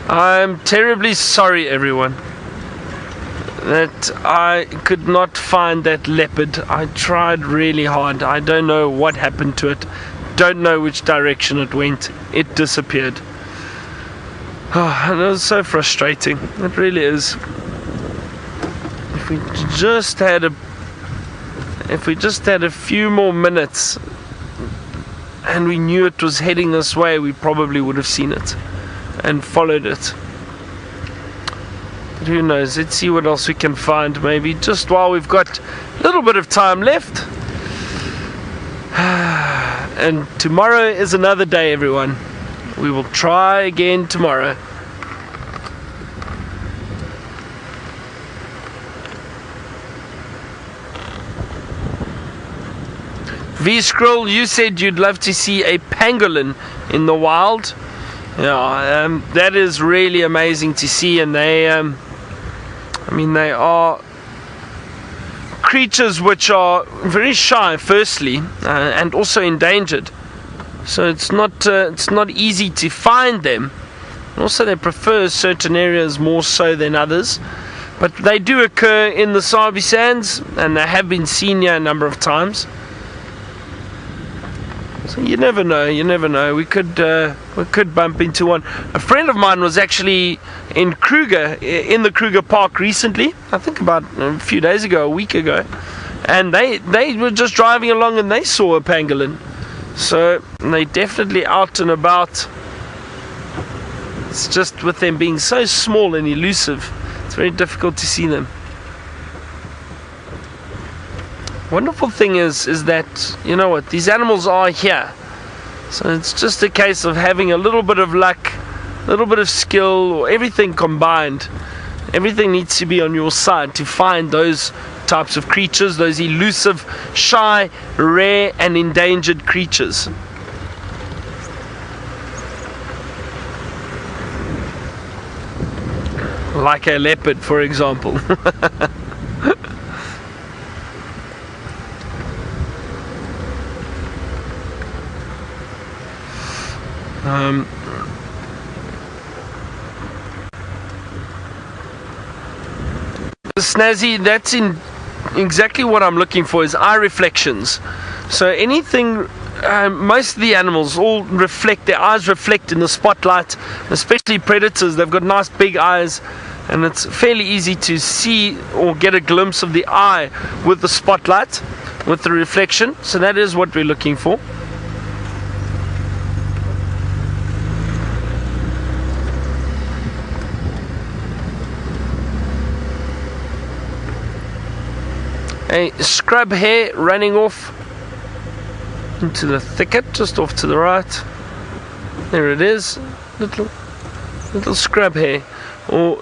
Speaker 3: I'm terribly sorry, everyone, that I could not find that leopard. I tried really hard. I don't know what happened to it. Don't know which direction it went. It disappeared. Oh, and it was so frustrating. It really is. If we just had a few more minutes and we knew it was heading this way, we probably would have seen it and followed it. But who knows? Let's see what else we can find, maybe just while we've got a little bit of time left. And tomorrow is another day, everyone. We will try again tomorrow. V-Scroll, you said you'd love to see a pangolin in the wild. Yeah, that is really amazing to see, and they are creatures which are very shy, firstly, and also endangered. So it's not easy to find them. Also, they prefer certain areas more so than others, but they do occur in the Sabi sands, and they have been seen here a number of times. So you never know. We could bump into one. A friend of mine was actually in Kruger, in the Kruger Park recently. I think about a few days ago, a week ago, and they were just driving along and they saw a pangolin. So they're definitely out and about. It's just with them being so small and elusive, it's very difficult to see them. Wonderful thing is that, you know what, these animals are here. So it's just a case of having a little bit of luck, a little bit of skill, or everything combined. Everything needs to be on your side to find those types of creatures, those elusive, shy, rare and endangered creatures. Like a leopard, for example. Snazzy, that's in exactly what I'm looking for, is eye reflections. So anything, most of the animals all reflect, their eyes reflect in the spotlight, especially predators. They've got nice big eyes, and it's fairly easy to see or get a glimpse of the eye with the spotlight, with the reflection. So that is what we're looking for. A scrub hare running off into the thicket, just off to the right. There it is, little scrub hare, or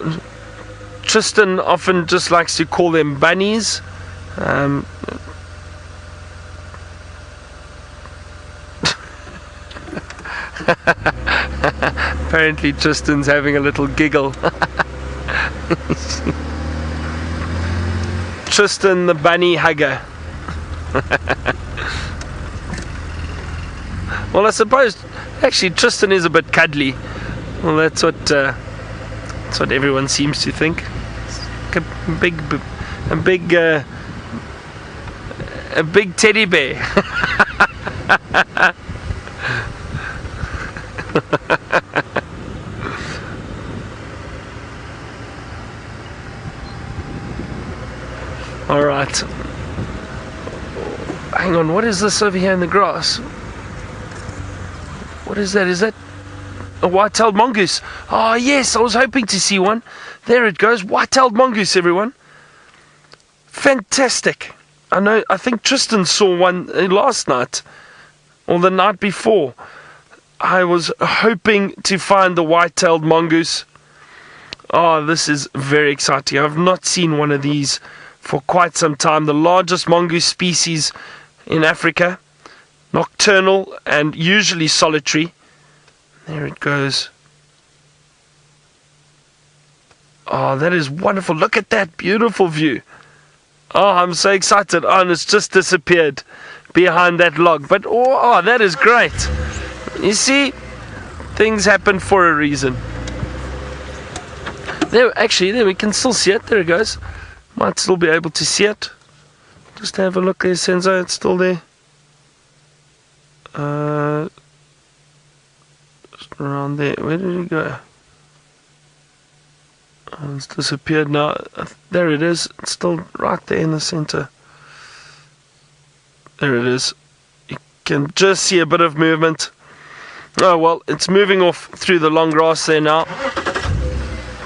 Speaker 3: Tristan often just likes to call them bunnies. Apparently Tristan's having a little giggle. Tristan the bunny hugger. Well, I suppose actually Tristan is a bit cuddly. Well, that's what everyone seems to think. It's like a big teddy bear. All right. Hang on, what is this over here in the grass? What is that? Is that a white-tailed mongoose? Oh yes, I was hoping to see one. There it goes, white-tailed mongoose, everyone. Fantastic. I think Tristan saw one last night, or the night before. I was hoping to find the white-tailed mongoose. Oh, this is very exciting. I've not seen one of these for quite some time. The largest mongoose species in Africa, nocturnal and usually solitary. There it goes. Oh, that is wonderful. Look at that beautiful view. Oh, I'm so excited. Oh, and it's just disappeared behind that log. But oh, that is great. You see, things happen for a reason. There we can still see it. There it goes. Might still be able to see it. Just have a look there, Senzo. It's still there. Just around there. Where did it go? Oh, it's disappeared now. There it is. It's still right there in the center. There it is. You can just see a bit of movement. Oh well, it's moving off through the long grass there now.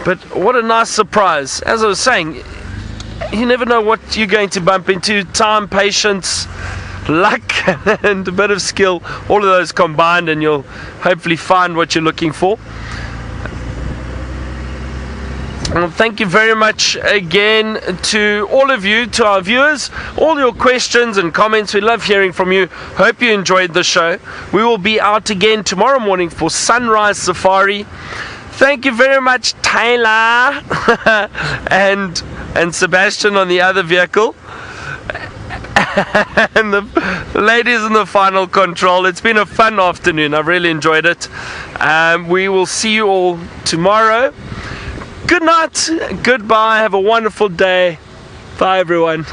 Speaker 3: But what a nice surprise. As I was saying, you never know what you're going to bump into. Time, patience, luck, and a bit of skill. All of those combined, and you'll hopefully find what you're looking for. Well, thank you very much again to all of you, to our viewers, all your questions and comments. We love hearing from you. Hope you enjoyed the show. We will be out again tomorrow morning for Sunrise Safari. Thank you very much, Tayla and Sebastian on the other vehicle. And the ladies in the final control. It's been a fun afternoon. I've really enjoyed it. We will see you all tomorrow. Good night, goodbye, have a wonderful day. Bye everyone.